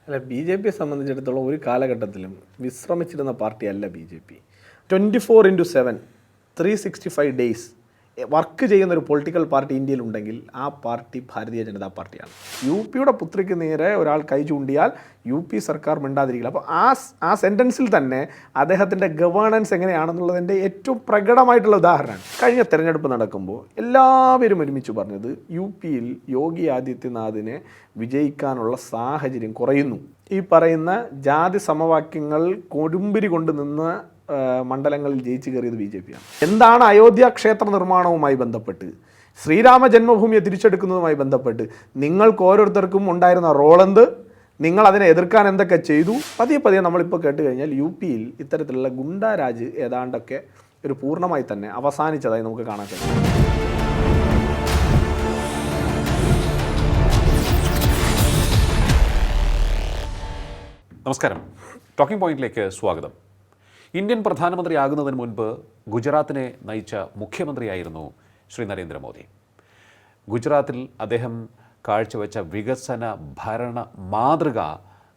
അല്ല, B J പിയെ സംബന്ധിച്ചിടത്തോളം ഒരു കാലഘട്ടത്തിലും വിശ്രമിച്ചിരുന്ന പാർട്ടിയല്ല B J P. 24/7 365 days work ചെയ്യുന്ന ഒരു പൊളിറ്റിക്കൽ പാർട്ടി ഇന്ത്യയിലുണ്ടെങ്കിൽ ആ പാർട്ടി ഭാരതീയ ജനതാ പാർട്ടിയാണ്. യു പിയുടെ പുത്രിക്ക് നേരെ ഒരാൾ കൈ ചൂണ്ടിയാൽ യു പി സർക്കാർ മിണ്ടാതിരിക്കില്ല. അപ്പോൾ ആ സെൻറ്റൻസിൽ തന്നെ അദ്ദേഹത്തിൻ്റെ ഗവേണൻസ് എങ്ങനെയാണെന്നുള്ളതിൻ്റെ ഏറ്റവും പ്രകടമായിട്ടുള്ള ഉദാഹരണമാണ്. കഴിഞ്ഞ തെരഞ്ഞെടുപ്പ് നടക്കുമ്പോൾ എല്ലാവരും ഒരുമിച്ച് പറഞ്ഞത് യു പിയിൽ യോഗി ആദിത്യനാഥിനെ വിജയിക്കാനുള്ള സാഹചര്യം കുറയുന്നു. ഈ പറയുന്ന ജാതി സമവാക്യങ്ങൾ കൊടുമ്പിരി കൊണ്ട് നിന്ന് മണ്ഡലങ്ങളിൽ ജയിച്ചു കയറിയത് ബി ജെ പിയാണ്. എന്താണ് അയോധ്യ ക്ഷേത്ര നിർമ്മാണവുമായി ബന്ധപ്പെട്ട്, ശ്രീരാമ ജന്മഭൂമിയെ തിരിച്ചെടുക്കുന്നതുമായി ബന്ധപ്പെട്ട് നിങ്ങൾക്ക് ഓരോരുത്തർക്കും ഉണ്ടായിരുന്ന റോളെന്ത്, നിങ്ങൾ അതിനെ എതിർക്കാൻ എന്തൊക്കെ ചെയ്തു? പതിയെ നമ്മളിപ്പോൾ കേട്ട് കഴിഞ്ഞാൽ യു പിയിൽ ഇത്തരത്തിലുള്ള ഗുണ്ടാരാജ് ഏതാണ്ടൊക്കെ ഒരു പൂർണ്ണമായി തന്നെ അവസാനിച്ചതായി നമുക്ക് കാണാൻ കഴിയും. നമസ്കാരം, ടോക്കിംഗ് പോയിന്റിലേക്ക് സ്വാഗതം. ഇന്ത്യൻ പ്രധാനമന്ത്രിയാകുന്നതിന് മുൻപ് ഗുജറാത്തിനെ നയിച്ച മുഖ്യമന്ത്രിയായിരുന്നു ശ്രീ നരേന്ദ്രമോദി. ഗുജറാത്തിൽ അദ്ദേഹം കാഴ്ചവെച്ച വികസന ഭരണ മാതൃക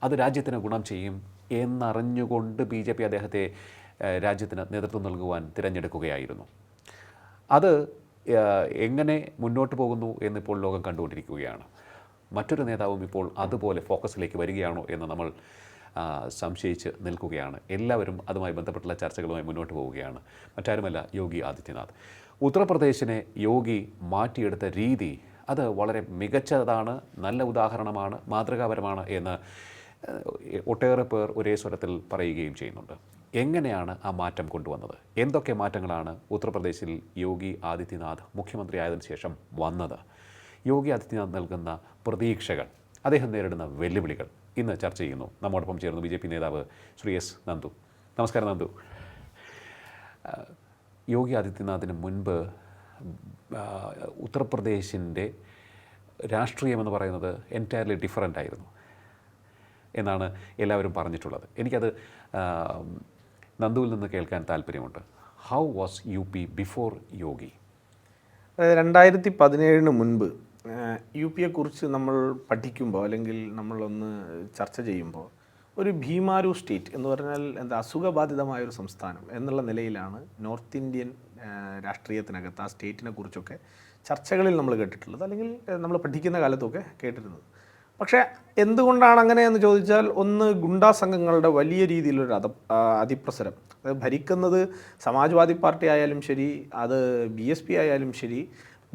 അത് രാജ്യത്തിന് ഗുണം ചെയ്യും എന്നറിഞ്ഞുകൊണ്ട് ബി ജെ പി അദ്ദേഹത്തെ രാജ്യത്തിന് നേതൃത്വം നൽകുവാൻ തിരഞ്ഞെടുക്കുകയായിരുന്നു. അത് എങ്ങനെ മുന്നോട്ട് പോകുന്നു എന്നിപ്പോൾ ലോകം കണ്ടുകൊണ്ടിരിക്കുകയാണ്. മറ്റൊരു നേതാവും ഇപ്പോൾ അതുപോലെ ഫോക്കസിലേക്ക് വരികയാണോ എന്ന് നമ്മൾ സംശയിച്ച് നിൽക്കുകയാണ്. എല്ലാവരും അതുമായി ബന്ധപ്പെട്ടുള്ള ചർച്ചകളുമായി മുന്നോട്ട് പോവുകയാണ്. മറ്റാരുമല്ല, യോഗി ആദിത്യനാഥ്. ഉത്തർപ്രദേശിനെ യോഗി മാറ്റിയെടുത്ത രീതി അത് വളരെ മികച്ചതാണ്, നല്ല ഉദാഹരണമാണ്, മാതൃകാപരമാണ് എന്ന് ഒട്ടേറെ പേർ ഒരേ സ്വരത്തിൽ പറയുകയും ചെയ്യുന്നുണ്ട്. എങ്ങനെയാണ് ആ മാറ്റം കൊണ്ടുവന്നത്? എന്തൊക്കെ മാറ്റങ്ങളാണ് ഉത്തർപ്രദേശിൽ യോഗി ആദിത്യനാഥ് മുഖ്യമന്ത്രിയായതിനു ശേഷം വന്നത്? യോഗി ആദിത്യനാഥ് നൽകുന്ന പ്രതീക്ഷകൾ, അദ്ദേഹം നേരിടുന്ന വെല്ലുവിളികൾ ഇന്ന് ചർച്ച ചെയ്യുന്നു. നമ്മോടൊപ്പം ചേർന്നു ബി ജെ പി നേതാവ് ശ്രീ എസ് നന്ദു. നമസ്കാരം നന്ദു. യോഗി ആദിത്യനാഥിന് മുൻപ് ഉത്തർപ്രദേശിൻ്റെ രാഷ്ട്രീയമെന്ന് പറയുന്നത് എൻറ്റയർലി ഡിഫറൻ്റ് ആയിരുന്നു എന്നാണ് എല്ലാവരും പറഞ്ഞിട്ടുള്ളത്. എനിക്കത് നന്ദുവിൽ നിന്ന് കേൾക്കാൻ താല്പര്യമുണ്ട്. How was U P before Yogi? 2017 മുൻപ് യു പിയെക്കുറിച്ച് നമ്മൾ പഠിക്കുമ്പോൾ അല്ലെങ്കിൽ നമ്മളൊന്ന് ചർച്ച ചെയ്യുമ്പോൾ ഒരു ഭീമാരു സ്റ്റേറ്റ് എന്ന് പറഞ്ഞാൽ അസുഖബാധിതമായൊരു സംസ്ഥാനം എന്നുള്ള നിലയിലാണ് നോർത്ത് ഇന്ത്യൻ രാഷ്ട്രീയത്തിനകത്ത് ആ സ്റ്റേറ്റിനെ കുറിച്ചൊക്കെ ചർച്ചകളിൽ നമ്മൾ കേട്ടിട്ടുള്ളത്, അല്ലെങ്കിൽ നമ്മൾ പഠിക്കുന്ന കാലത്തൊക്കെ കേട്ടിരുന്നത്. പക്ഷേ എന്തുകൊണ്ടാണ് അങ്ങനെയെന്ന് ചോദിച്ചാൽ, ഒന്ന് ഗുണ്ടാ സംഘങ്ങളുടെ വലിയ രീതിയിലൊരു അതിപ്രസരം. അത് ഭരിക്കുന്നത് സമാജ്വാദി പാർട്ടി ആയാലും ശരി, അത് BSP ആയാലും ശരി,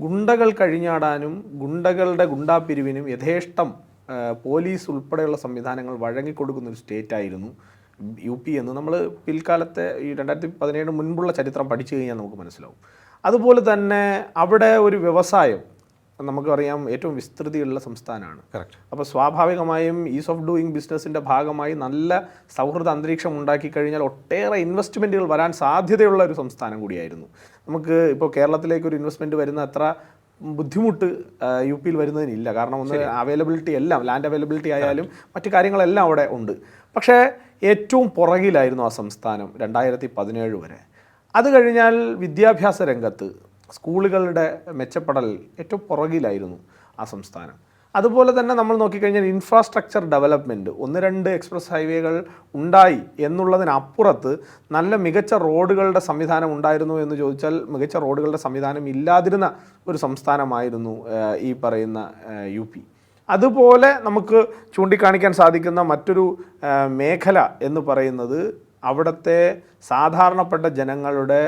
ഗുണ്ടകൾ കഴിഞ്ഞാടാനും ഗുണ്ടകളുടെ ഗുണ്ടാപ്പിരിവിനും യഥേഷ്ടം പോലീസ് ഉൾപ്പെടെയുള്ള സംവിധാനങ്ങൾ വഴങ്ങിക്കൊടുക്കുന്നൊരു സ്റ്റേറ്റായിരുന്നു യു പി എന്ന് നമ്മൾ പിൽക്കാലത്തെ ഈ 2017 മുൻപുള്ള ചരിത്രം പഠിച്ചു കഴിഞ്ഞാൽ നമുക്ക് മനസ്സിലാവും. അതുപോലെ തന്നെ അവിടെ ഒരു വ്യവസായം നമുക്കറിയാം ഏറ്റവും വിസ്തൃതിയുള്ള സംസ്ഥാനമാണ്. കറക്റ്റ്. അപ്പോൾ സ്വാഭാവികമായും ഈസ് ഓഫ് ഡൂയിങ് ബിസിനസ്സിൻ്റെ ഭാഗമായി നല്ല സൗഹൃദ അന്തരീക്ഷം ഉണ്ടാക്കി കഴിഞ്ഞാൽ ഒട്ടേറെ ഇൻവെസ്റ്റ്മെൻറ്റുകൾ വരാൻ സാധ്യതയുള്ള ഒരു സംസ്ഥാനം കൂടിയായിരുന്നു. നമുക്ക് ഇപ്പോൾ കേരളത്തിലേക്ക് ഒരു ഇൻവെസ്റ്റ്മെൻറ്റ് വരുന്ന അത്ര ബുദ്ധിമുട്ട് യു പിയിൽ വരുന്നതിനില്ല. കാരണം ഒന്ന് അവൈലബിലിറ്റി എല്ലാം, ലാൻഡ് അവൈലബിലിറ്റി ആയാലും മറ്റു കാര്യങ്ങളെല്ലാം അവിടെ ഉണ്ട്. പക്ഷേ ഏറ്റവും പുറകിലായിരുന്നു ആ സംസ്ഥാനം 2017 വരെ. അത് കഴിഞ്ഞാൽ വിദ്യാഭ്യാസ രംഗത്ത് സ്കൂളുകളുടെ മെച്ചപ്പെടൽ ഏറ്റവും പുറകിലായിരുന്നു ആ സംസ്ഥാനം. അതുപോലെ തന്നെ നമ്മൾ നോക്കിക്കഴിഞ്ഞാൽ ഇൻഫ്രാസ്ട്രക്ചർ ഡെവലപ്മെൻറ്റ്, 1-2 എക്സ്പ്രസ് ഹൈവേകൾ ഉണ്ടായി എന്നുള്ളതിനപ്പുറത്ത് നല്ല മികച്ച റോഡുകളുടെ സംവിധാനം ഉണ്ടായിരുന്നു എന്ന് ചോദിച്ചാൽ മികച്ച റോഡുകളുടെ സംവിധാനം ഇല്ലാതിരുന്ന ഒരു സംസ്ഥാനമായിരുന്നു ഈ പറയുന്ന യു പി. അതുപോലെ നമുക്ക് ചൂണ്ടിക്കാണിക്കാൻ സാധിക്കുന്ന മറ്റൊരു മേഖല എന്ന് പറയുന്നത് അവിടുത്തെ സാധാരണപ്പെട്ട ജനങ്ങളുടെ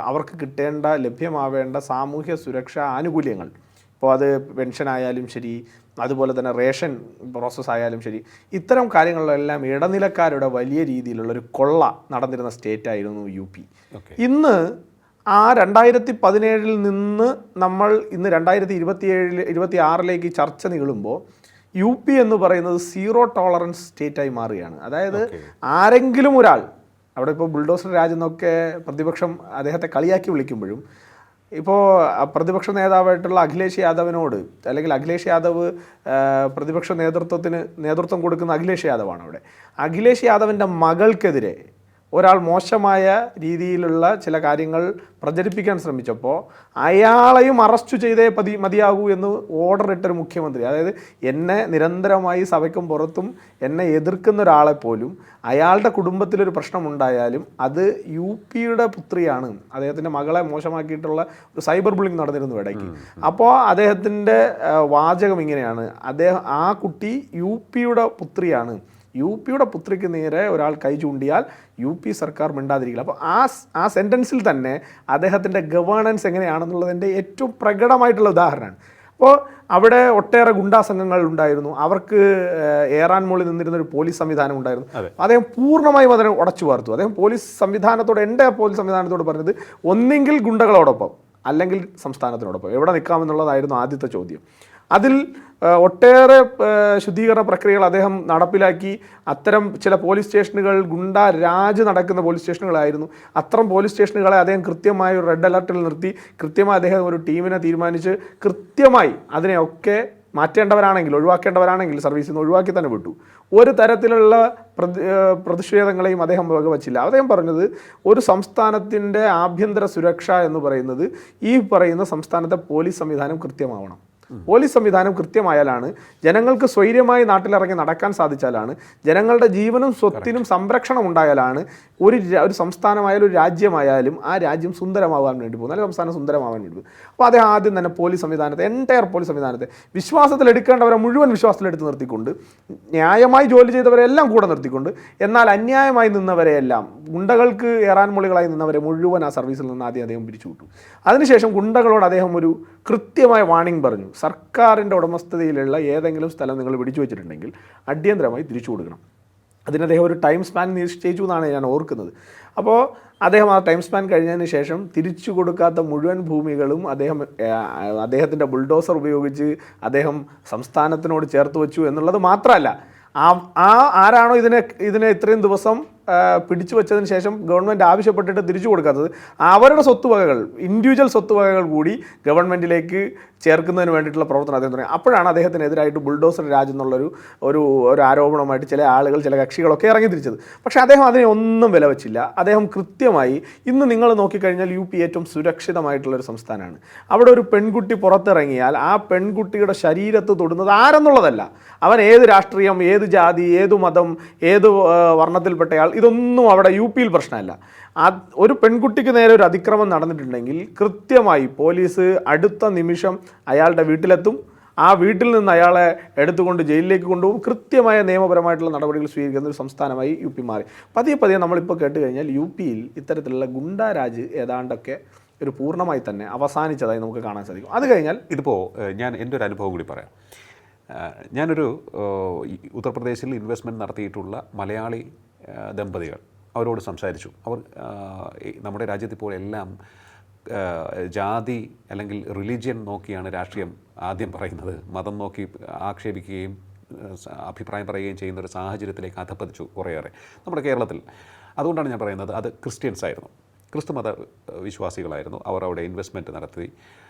അവർക്ക് കിട്ടേണ്ട ലഭ്യമാവേണ്ട സാമൂഹ്യ സുരക്ഷാ ആനുകൂല്യങ്ങൾ, ഇപ്പോൾ അത് പെൻഷൻ ആയാലും ശരി, അതുപോലെ തന്നെ റേഷൻ പ്രോസസ്സ് ആയാലും ശരി, ഇത്തരം കാര്യങ്ങളിലെല്ലാം ഇടനിലക്കാരുടെ വലിയ രീതിയിലുള്ളൊരു കൊള്ള നടന്നിരുന്ന സ്റ്റേറ്റായിരുന്നു യു പി. ഇന്ന് ആ 2017 നിന്ന് നമ്മൾ ഇന്ന് 2026 ചർച്ച നീളുമ്പോൾ യു പി എന്ന് പറയുന്നത് സീറോ ടോളറൻസ് സ്റ്റേറ്റായി മാറുകയാണ്. അതായത് ആരെങ്കിലും ഒരാൾ അവിടെ, ഇപ്പോൾ ബുൾഡോസർ രാജ് എന്നൊക്കെ പ്രതിപക്ഷം അദ്ദേഹത്തെ കളിയാക്കി വിളിക്കുമ്പോഴും, ഇപ്പോൾ പ്രതിപക്ഷ നേതാവായിട്ടുള്ള അഖിലേഷ് യാദവിനോട്, അല്ലെങ്കിൽ അഖിലേഷ് യാദവ് പ്രതിപക്ഷ നേതൃത്വത്തിന് നേതൃത്വം കൊടുക്കുന്ന അഖിലേഷ് യാദവാണ് അവിടെ. അഖിലേഷ് യാദവിൻ്റെ മകൾക്കെതിരെ ഒരാൾ മോശമായ രീതിയിലുള്ള ചില കാര്യങ്ങൾ പ്രചരിപ്പിക്കാൻ ശ്രമിച്ചപ്പോൾ അയാളെയും അറസ്റ്റ് ചെയ്തേ മതിയാകൂ എന്ന് ഓർഡർ ഇട്ടൊരു മുഖ്യമന്ത്രി, അതായത് എന്നെ നിരന്തരമായി സഭയ്ക്കും പുറത്തും എന്നെ എതിർക്കുന്ന ഒരാളെ പോലും അയാളുടെ കുടുംബത്തിലൊരു പ്രശ്നമുണ്ടായാലും അത് UPയുടെ പുത്രിയാണ്, അദ്ദേഹത്തിൻ്റെ മകളെ മോശമാക്കിയിട്ടുള്ള ഒരു സൈബർ ബുള്ളിങ് നടന്നിരുന്നു ഇടയ്ക്ക്. അപ്പോൾ അദ്ദേഹത്തിൻ്റെ വാചകം ഇങ്ങനെയാണ്, ആ കുട്ടി UPയുടെ പുത്രിയാണ്, UPയുടെ പുത്രിക്ക് നേരെ ഒരാൾ കൈ ചൂണ്ടിയാൽ UP സർക്കാർ മിണ്ടാതിരിക്കില്ല. അപ്പോൾ ആ സെൻറ്റൻസിൽ തന്നെ അദ്ദേഹത്തിൻ്റെ ഗവേണൻസ് എങ്ങനെയാണെന്നുള്ളതിൻ്റെ ഏറ്റവും പ്രകടമായിട്ടുള്ള ഉദാഹരണമാണ്. അപ്പോൾ അവിടെ ഒട്ടേറെ ഗുണ്ടാ സംഘങ്ങൾ ഉണ്ടായിരുന്നു, അവർക്ക് ഏറാൻ മോളിൽ നിന്നിരുന്ന ഒരു പോലീസ് സംവിധാനം ഉണ്ടായിരുന്നു. അദ്ദേഹം പൂർണ്ണമായും അതിനെ ഉടച്ചു വാർത്തു. അദ്ദേഹം പോലീസ് സംവിധാനത്തോട്, എൻ്റെ പോലീസ് സംവിധാനത്തോട് പറഞ്ഞത് ഒന്നെങ്കിൽ ഗുണ്ടകളോടൊപ്പം അല്ലെങ്കിൽ സംസ്ഥാനത്തിനോടൊപ്പം എവിടെ നിൽക്കാമെന്നുള്ളതായിരുന്നു ആദ്യത്തെ ചോദ്യം. അതിൽ ഒട്ടേറെ ശുദ്ധീകരണ പ്രക്രിയകൾ അദ്ദേഹം നടപ്പിലാക്കി. അത്തരം ചില പോലീസ് സ്റ്റേഷനുകൾ ഗുണ്ട രാജ് നടക്കുന്ന പോലീസ് സ്റ്റേഷനുകളായിരുന്നു. അത്തരം പോലീസ് സ്റ്റേഷനുകളെ അദ്ദേഹം കൃത്യമായി ഒരു റെഡ് അലർട്ടിൽ നിർത്തി, കൃത്യമായി അദ്ദേഹം ഒരു ടീമിനെ തീരുമാനിച്ച് കൃത്യമായി അതിനെയൊക്കെ മാറ്റേണ്ടവരാണെങ്കിൽ, ഒഴിവാക്കേണ്ടവരാണെങ്കിൽ സർവീസിൽ നിന്ന് ഒഴിവാക്കി തന്നെ വിട്ടു. ഒരു തരത്തിലുള്ള പ്രതിഷേധങ്ങളെയും അദ്ദേഹം വകവച്ചില്ല. അദ്ദേഹം പറഞ്ഞത് ഒരു സംസ്ഥാനത്തിൻ്റെ ആഭ്യന്തര സുരക്ഷ എന്ന് പറയുന്നത് ഈ പറയുന്ന സംസ്ഥാനത്തെ പോലീസ് സംവിധാനം കൃത്യമാവണം. പോലീസ് സംവിധാനം കൃത്യമായാലാണ്, ജനങ്ങൾക്ക് സ്വൈര്യമായി നാട്ടിലിറങ്ങി നടക്കാൻ സാധിച്ചാലാണ്, ജനങ്ങളുടെ ജീവനും സ്വത്തിനും സംരക്ഷണം ഉണ്ടായാലാണ് ഒരു സംസ്ഥാനമായാലും ഒരു രാജ്യമായാലും ആ രാജ്യം സുന്ദരമാവാൻ വേണ്ടി പോകും, അല്ലെങ്കിൽ സംസ്ഥാനം സുന്ദരമാവാൻ വേണ്ടി പോകും. അപ്പോൾ അദ്ദേഹം ആദ്യം തന്നെ പോലീസ് സംവിധാനത്തെ, എൻറ്റയർ പോലീസ് സംവിധാനത്തെ വിശ്വാസത്തിലെടുക്കേണ്ടവരെ മുഴുവൻ വിശ്വാസത്തിലെടുത്ത് നിർത്തിക്കൊണ്ട്, ന്യായമായി ജോലി ചെയ്തവരെല്ലാം കൂടെ നിർത്തിക്കൊണ്ട്, എന്നാൽ അന്യായമായി നിന്നവരെയെല്ലാം, ഗുണ്ടകൾക്ക് ഏറാൻ മൊളികളായി നിന്നവരെ മുഴുവൻ ആ സർവീസിൽ നിന്ന് ആദ്യം അദ്ദേഹം പിരിച്ചുവിട്ടു. അതിനുശേഷം ഗുണ്ടകളോട് അദ്ദേഹം ഒരു കൃത്യമായ വാണിംഗ് പറഞ്ഞു, സർക്കാരിൻ്റെ ഉടമസ്ഥതയിലുള്ള ഏതെങ്കിലും സ്ഥലം നിങ്ങൾ പിടിച്ചു വെച്ചിട്ടുണ്ടെങ്കിൽ അടിയന്തരമായി തിരിച്ചു കൊടുക്കണം. അതിന് അദ്ദേഹം ഒരു ടൈം സ്പാൻ നിശ്ചയിച്ചു എന്നാണ് ഞാൻ ഓർക്കുന്നത്. അപ്പോൾ അദ്ദേഹം ആ ടൈം സ്പാൻ കഴിഞ്ഞതിന് ശേഷം തിരിച്ചു കൊടുക്കാത്ത മുഴുവൻ ഭൂമികളും അദ്ദേഹത്തിൻ്റെ ബുൾഡോസർ ഉപയോഗിച്ച് അദ്ദേഹം സംസ്ഥാനത്തിനോട് ചേർത്ത് വെച്ചു എന്നുള്ളത് മാത്രമല്ല, ആരാണോ ഇതിനെ ഇത്രയും ദിവസം പിടിച്ചു വെച്ചതിന് ശേഷം ഗവൺമെൻറ് ആവശ്യപ്പെട്ടിട്ട് തിരിച്ചു കൊടുക്കാത്തത്, അവരുടെ സ്വത്തുവകകൾ, ഇൻഡിവിജ്വൽ സ്വത്തുവകകൾ കൂടി ഗവൺമെൻറ്റിലേക്ക് ചേർക്കുന്നതിന് വേണ്ടിയിട്ടുള്ള പ്രവർത്തനം അദ്ദേഹം തുടങ്ങി. അപ്പോഴാണ് അദ്ദേഹത്തിനെതിരായിട്ട് ബുൾഡോസർ രാജ് എന്നുള്ളൊരു ഒരു ആരോപണമായിട്ട് ചില ആളുകൾ, ചില കക്ഷികളൊക്കെ ഇറങ്ങി തിരിച്ചത്. പക്ഷേ അദ്ദേഹം അതിനെ ഒന്നും വില വെച്ചില്ല. അദ്ദേഹം കൃത്യമായി, ഇന്ന് നിങ്ങൾ നോക്കിക്കഴിഞ്ഞാൽ UP ഏറ്റവും സുരക്ഷിതമായിട്ടുള്ളൊരു സംസ്ഥാനമാണ്. അവിടെ ഒരു പെൺകുട്ടി പുറത്തിറങ്ങിയാൽ ആ പെൺകുട്ടിയുടെ ശരീരത്ത് തൊടുന്നത് ആരെന്നുള്ളതല്ല, അവൻ ഏത് രാഷ്ട്രീയം, ഏത് ജാതി, ഏത് മതം, ഏത് വർണ്ണത്തിൽപ്പെട്ടയാൾ, ഇതൊന്നും അവിടെ UPയിൽ പ്രശ്നമല്ല. ഒരു പെൺകുട്ടിക്ക് നേരെ ഒരു അതിക്രമം നടന്നിട്ടുണ്ടെങ്കിൽ കൃത്യമായി പോലീസ് അടുത്ത നിമിഷം അയാളുടെ വീട്ടിലെത്തും. ആ വീട്ടിൽ നിന്ന് അയാളെ എടുത്തുകൊണ്ട് ജയിലിലേക്ക് കൊണ്ടുപോകും. കൃത്യമായ നിയമപരമായിട്ടുള്ള നടപടികൾ സ്വീകരിക്കുന്ന ഒരു സംസ്ഥാനമായി UP മാറി. പതിയെ നമ്മളിപ്പോൾ കേട്ട് കഴിഞ്ഞാൽ UPയിൽ ഇത്തരത്തിലുള്ള ഗുണ്ടാരാജ് ഏതാണ്ടൊക്കെ ഒരു പൂർണ്ണമായി തന്നെ അവസാനിച്ചതായി നമുക്ക് കാണാൻ സാധിക്കും. അത് കഴിഞ്ഞാൽ ഇതിപ്പോൾ ഞാൻ എൻ്റെ ഒരു അനുഭവം കൂടി പറയാം. ഞാനൊരു ഉത്തർപ്രദേശിൽ ഇൻവെസ്റ്റ്മെൻറ്റ് നടത്തിയിട്ടുള്ള മലയാളി ദമ്പതികൾ, അവരോട് സംസാരിച്ചു. അവർ നമ്മുടെ രാജ്യത്ത് ഇപ്പോൾ എല്ലാം ജാതി അല്ലെങ്കിൽ റിലീജിയൻ നോക്കിയാണ് രാഷ്ട്രീയം ആദ്യം പറയുന്നത്. മതം നോക്കി ആക്ഷേപിക്കുകയും അഭിപ്രായം പറയുകയും ചെയ്യുന്ന ഒരു സാഹചര്യത്തിലേക്ക് അധപ്പതിച്ചു കുറേയേറെ നമ്മുടെ കേരളത്തിൽ. അതുകൊണ്ടാണ് ഞാൻ പറയുന്നത്, അത് ക്രിസ്ത്യൻസ് ആയിരുന്നു, ക്രിസ്തുമത വിശ്വാസികളായിരുന്നു. അവർ അവിടെ ഇൻവെസ്റ്റ്മെൻറ്റ് നടത്തി.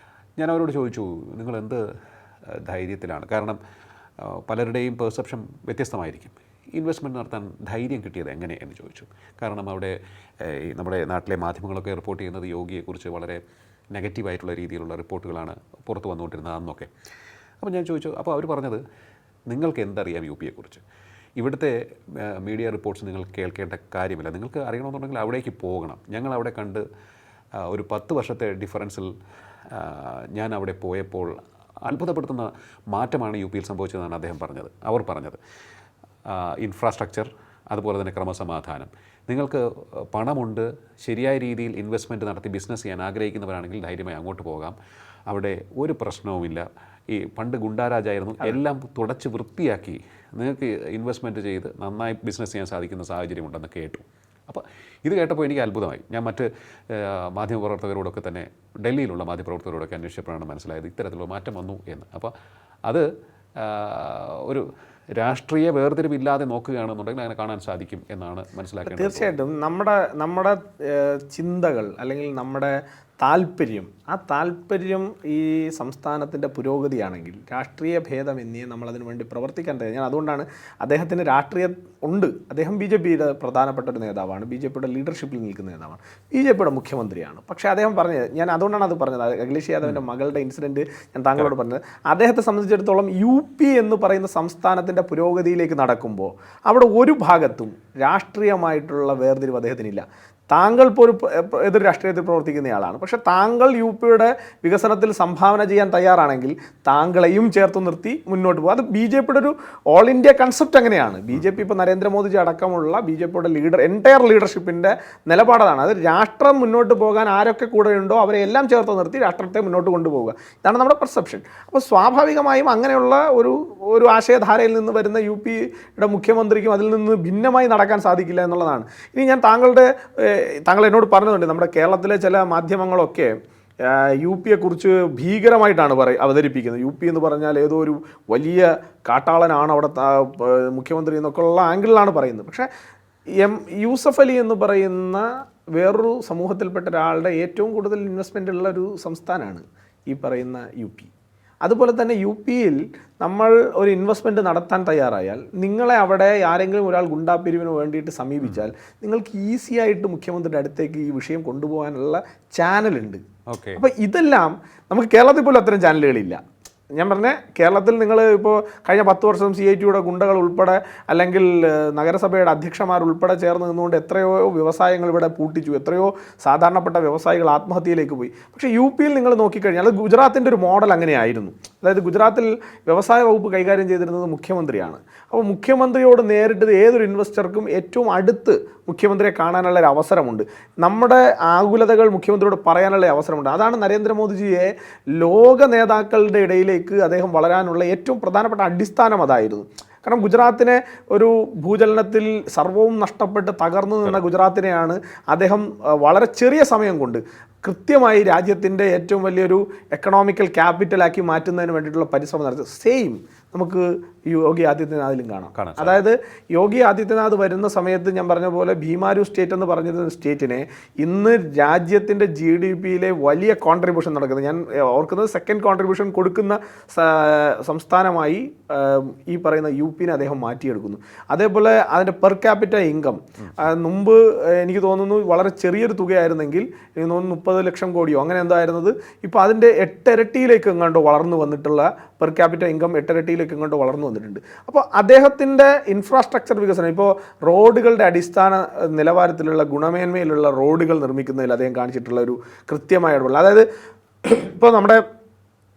ഞാൻ അവരോട് ചോദിച്ചു, നിങ്ങൾ എന്ത് ധൈര്യത്തിലാണ്, കാരണം പലരുടെയും പെർസെപ്ഷൻ വ്യത്യസ്തമായിരിക്കും, ഇൻവെസ്റ്റ്മെൻറ്റ് നടത്താൻ ധൈര്യം കിട്ടിയത് എങ്ങനെ എന്ന് ചോദിച്ചു. കാരണം അവിടെ നമ്മുടെ നാട്ടിലെ മാധ്യമങ്ങളൊക്കെ റിപ്പോർട്ട് ചെയ്യുന്നത് യോഗിയെക്കുറിച്ച് വളരെ നെഗറ്റീവായിട്ടുള്ള രീതിയിലുള്ള റിപ്പോർട്ടുകളാണ് പുറത്ത് വന്നുകൊണ്ടിരുന്നത് അന്നൊക്കെ. അപ്പോൾ ഞാൻ ചോദിച്ചു, അപ്പോൾ അവർ പറഞ്ഞത്, നിങ്ങൾക്ക് എന്തറിയാം UPയെക്കുറിച്ച്, ഇവിടുത്തെ മീഡിയ റിപ്പോർട്ട്സ് നിങ്ങൾ കേൾക്കേണ്ട കാര്യമില്ല, നിങ്ങൾക്ക് അറിയണമെന്നുണ്ടെങ്കിൽ അവിടേക്ക് പോകണം. ഞങ്ങൾ അവിടെ കണ്ട് ഒരു 10 വർഷത്തെ ഡിഫറൻസിൽ ഞാൻ അവിടെ പോയപ്പോൾ അത്ഭുതപ്പെടുത്തുന്ന മാറ്റമാണ് UPയിൽ സംഭവിച്ചതെന്നാണ് അവർ പറഞ്ഞത്. ഇൻഫ്രാസ്ട്രക്ചർ, അതുപോലെ തന്നെ ക്രമസമാധാനം. നിങ്ങൾക്ക് പണമുണ്ട്, ശരിയായ രീതിയിൽ ഇൻവെസ്റ്റ്മെൻറ്റ് നടത്തി ബിസിനസ് ചെയ്യാൻ ആഗ്രഹിക്കുന്നവരാണെങ്കിൽ ധൈര്യമായി അങ്ങോട്ട് പോകാം, അവിടെ ഒരു പ്രശ്നവുമില്ല. ഈ പണ്ട് ഗുണ്ടാരാജായിരുന്നു, എല്ലാം തുടച്ച് വൃത്തിയാക്കി നിങ്ങൾക്ക് ഇൻവെസ്റ്റ്മെൻറ്റ് ചെയ്ത് നന്നായി ബിസിനസ് ചെയ്യാൻ സാധിക്കുന്ന സാഹചര്യമുണ്ടെന്ന് കേട്ടു. അപ്പോൾ ഇത് കേട്ടപ്പോൾ എനിക്ക് അത്ഭുതമായി. ഞാൻ മറ്റ് മാധ്യമപ്രവർത്തകരോടൊക്കെ തന്നെ, ഡൽഹിയിലുള്ള മാധ്യമപ്രവർത്തകരോടൊക്കെ അന്വേഷിച്ചപ്പോഴാണ് മനസ്സിലായത് ഇത്തരത്തിലുള്ള മാറ്റം വന്നു എന്ന്. അപ്പോൾ അത് ഒരു രാഷ്ട്രീയ വേർതിരിവില്ലാതെ നോക്കുകയാണെന്നുണ്ടെങ്കിൽ അങ്ങനെ കാണാൻ സാധിക്കും എന്നാണ് മനസ്സിലാക്കേണ്ടത്. തീർച്ചയായിട്ടും നമ്മുടെ ചിന്തകൾ അല്ലെങ്കിൽ നമ്മുടെ താല്പര്യം, ആ താല്പര്യം ഈ സംസ്ഥാനത്തിൻ്റെ പുരോഗതിയാണെങ്കിൽ രാഷ്ട്രീയ ഭേദമന്യേ നമ്മളതിനു വേണ്ടി പ്രവർത്തിക്കാൻ തയ്യാറാണ്. ഞാൻ അതുകൊണ്ടാണ് അദ്ദേഹത്തിന് രാഷ്ട്രീയം ഉണ്ട്. അദ്ദേഹം BJPയുടെ പ്രധാനപ്പെട്ട ഒരു നേതാവാണ്, BJPയുടെ ലീഡർഷിപ്പിൽ നിൽക്കുന്ന നേതാവാണ്, BJPയുടെ മുഖ്യമന്ത്രിയാണ്. പക്ഷേ അദ്ദേഹം പറഞ്ഞത്, ഞാൻ അതുകൊണ്ടാണ് അത് പറഞ്ഞത്, അഖിലേഷ് യാദവിൻ്റെ മകളുടെ ഇൻസിഡൻറ്റ് ഞാൻ താങ്കളോട് പറഞ്ഞത്, അദ്ദേഹത്തെ സംബന്ധിച്ചിടത്തോളം UP എന്ന് പറയുന്ന സംസ്ഥാനത്തിൻ്റെ പുരോഗതിയിലേക്ക് നടക്കുമ്പോൾ അവിടെ ഒരു ഭാഗത്തും രാഷ്ട്രീയമായിട്ടുള്ള വേർതിരിവ് അദ്ദേഹത്തിനില്ല. താങ്കൾ ഇപ്പോൾ ഒരു എതിർ രാഷ്ട്രീയത്തിൽ പ്രവർത്തിക്കുന്നയാളാണ്, പക്ഷേ താങ്കൾ UPയുടെ വികസനത്തിൽ സംഭാവന ചെയ്യാൻ തയ്യാറാണെങ്കിൽ താങ്കളെയും ചേർത്ത് നിർത്തി മുന്നോട്ട് പോകും. അത് BJPയുടെ ഒരു ഓൾ ഇന്ത്യ കൺസെപ്റ്റ് അങ്ങനെയാണ്. BJP ഇപ്പോൾ നരേന്ദ്രമോദിജി അടക്കമുള്ള BJPയുടെ എൻറ്റയർ ലീഡർഷിപ്പിൻ്റെ നിലപാടാണ്. അത് രാഷ്ട്രം മുന്നോട്ട് പോകാൻ ആരൊക്കെ കൂടെയുണ്ടോ അവരെ എല്ലാം ചേർത്ത് നിർത്തി രാഷ്ട്രത്തെ മുന്നോട്ട് കൊണ്ടുപോകുക. ഇതാണ് നമ്മുടെ പെർസെപ്ഷൻ. അപ്പോൾ സ്വാഭാവികമായും അങ്ങനെയുള്ള ഒരു ആശയധാരയിൽ നിന്ന് വരുന്ന UPയുടെ മുഖ്യമന്ത്രിക്കും അതിൽ നിന്ന് ഭിന്നമായി നടക്കാൻ സാധിക്കില്ല എന്നുള്ളതാണ്. ഇനി ഞാൻ താങ്കൾ എന്നോട് പറഞ്ഞതുണ്ട്, നമ്മുടെ കേരളത്തിലെ ചില മാധ്യമങ്ങളൊക്കെ UPയെക്കുറിച്ച് ഭീകരമായിട്ടാണ് അവതരിപ്പിക്കുന്നത്. UP എന്ന് പറഞ്ഞാൽ ഏതോ ഒരു വലിയ കാട്ടാളനാണ് അവിടെ മുഖ്യമന്ത്രി എന്നൊക്കെയുള്ള ആംഗിളിലാണ് പറയുന്നത്. പക്ഷേ യൂസഫ് അലി എന്ന് പറയുന്ന വേറൊരു സമൂഹത്തിൽപ്പെട്ട ഒരാളുടെ ഏറ്റവും കൂടുതൽ ഇൻവെസ്റ്റ്മെൻ്റ് ഉള്ള ഒരു സംസ്ഥാനമാണ് ഈ പറയുന്ന UP. അതുപോലെ തന്നെ UPയിൽ നമ്മൾ ഒരു ഇൻവെസ്റ്റ്മെൻറ്റ് നടത്താൻ തയ്യാറായാൽ നിങ്ങളെ അവിടെ ആരെങ്കിലും ഒരാൾ ഗുണ്ടാപ്പിരിവിന് വേണ്ടിയിട്ട് സമീപിച്ചാൽ നിങ്ങൾക്ക് ഈസി ആയിട്ട് മുഖ്യമന്ത്രിയുടെ അടുത്തേക്ക് ഈ വിഷയം കൊണ്ടുപോകാനുള്ള ചാനലുണ്ട്. അപ്പോൾ ഇതെല്ലാം നമുക്ക് കേരളത്തിൽ പോലും അത്തരം ചാനലുകളില്ല. ഞാൻ പറഞ്ഞ കേരളത്തിൽ നിങ്ങൾ ഇപ്പോൾ കഴിഞ്ഞ 10 വർഷം CITയുടെ ഗുണ്ടകൾ ഉൾപ്പെടെ അല്ലെങ്കിൽ നഗരസഭയുടെ അധ്യക്ഷന്മാരുൾപ്പെടെ ചേർന്ന് നിന്നുകൊണ്ട് എത്രയോ വ്യവസായങ്ങൾ ഇവിടെ പൂട്ടിച്ചു, എത്രയോ സാധാരണപ്പെട്ട വ്യവസായികൾ ആത്മഹത്യയിലേക്ക് പോയി. പക്ഷേ UPയിൽ നിങ്ങൾ നോക്കിക്കഴിഞ്ഞാൽ ഗുജറാത്തിൻ്റെ ഒരു മോഡൽ അങ്ങനെയായിരുന്നു. അതായത് ഗുജറാത്തിൽ വ്യവസായ വകുപ്പ് കൈകാര്യം ചെയ്തിരുന്നത് മുഖ്യമന്ത്രിയാണ്. അപ്പോൾ മുഖ്യമന്ത്രിയോട് നേരിട്ട് ഏതൊരു ഇൻവെസ്റ്റർക്കും ഏറ്റവും അടുത്ത് മുഖ്യമന്ത്രിയെ കാണാനുള്ള ഒരു അവസരമുണ്ട്, നമ്മുടെ ആകുലതകൾ മുഖ്യമന്ത്രിയോട് പറയാനുള്ള അവസരമുണ്ട്. അതാണ് നരേന്ദ്രമോദിജിയെ ലോക നേതാക്കളുടെ ഇടയിലേക്ക് അദ്ദേഹം വളരാനുള്ള ഏറ്റവും പ്രധാനപ്പെട്ട അടിസ്ഥാനം അതായിരുന്നു. കാരണം ഗുജറാത്തിനെ ഒരു ഭൂചലനത്തിൽ സർവവും നഷ്ടപ്പെട്ട് തകർന്നു നിന്ന ഗുജറാത്തിനെയാണ് അദ്ദേഹം വളരെ ചെറിയ സമയം കൊണ്ട് കൃത്യമായി രാജ്യത്തിൻ്റെ ഏറ്റവും വലിയൊരു എക്കണോമിക്കൽ ക്യാപിറ്റലാക്കി മാറ്റുന്നതിന് വേണ്ടിയിട്ടുള്ള പരിശ്രമം നടത്തി. സെയിം നമുക്ക് യോഗി ആദിത്യനാഥിലും കാണാം. അതായത് യോഗി ആദിത്യനാഥ് വരുന്ന സമയത്ത് ഞാൻ പറഞ്ഞ പോലെ ഭീമാരു സ്റ്റേറ്റ് എന്ന് പറഞ്ഞിരുന്ന സ്റ്റേറ്റിനെ ഇന്ന് രാജ്യത്തിൻ്റെ GDPയിലെ വലിയ കോൺട്രിബ്യൂഷൻ നടക്കുന്നത്, ഞാൻ ഓർക്കുന്നത് സെക്കൻഡ് കോൺട്രിബ്യൂഷൻ കൊടുക്കുന്ന സംസ്ഥാനമായി ഈ പറയുന്ന UPനെ അദ്ദേഹം മാറ്റിയെടുക്കുന്നു. അതേപോലെ അതിൻ്റെ പെർ ക്യാപിറ്റ ഇൻകം മുമ്പ് എനിക്ക് തോന്നുന്നു വളരെ ചെറിയൊരു തുകയായിരുന്നെങ്കിൽ എനിക്ക് തോന്നുന്നു 30 ലക്ഷം കോടിയോ അങ്ങനെ എന്തായിരുന്നത്, ഇപ്പോൾ അതിൻ്റെ 8 ഇരട്ടിയിലേക്ക് എങ്ങാണ്ടോ വളർന്നു വന്നിട്ടുള്ള പെർ ക്യാപിറ്റ ഇൻകം 8 ഇരട്ടിയിലേക്ക് എങ്ങാണ്ടോ വളർന്നു വന്നിട്ടുണ്ട്. അപ്പോൾ അദ്ദേഹത്തിൻ്റെ ഇൻഫ്രാസ്ട്രക്ചർ വികസനം, ഇപ്പോൾ റോഡുകളുടെ അടിസ്ഥാന നിലവാരത്തിലുള്ള ഗുണമേന്മയിലുള്ള റോഡുകൾ നിർമ്മിക്കുന്നതിൽ അദ്ദേഹം കാണിച്ചിട്ടുള്ള ഒരു കൃത്യമായ ഇടപെടൽ. അതായത് ഇപ്പോൾ നമ്മുടെ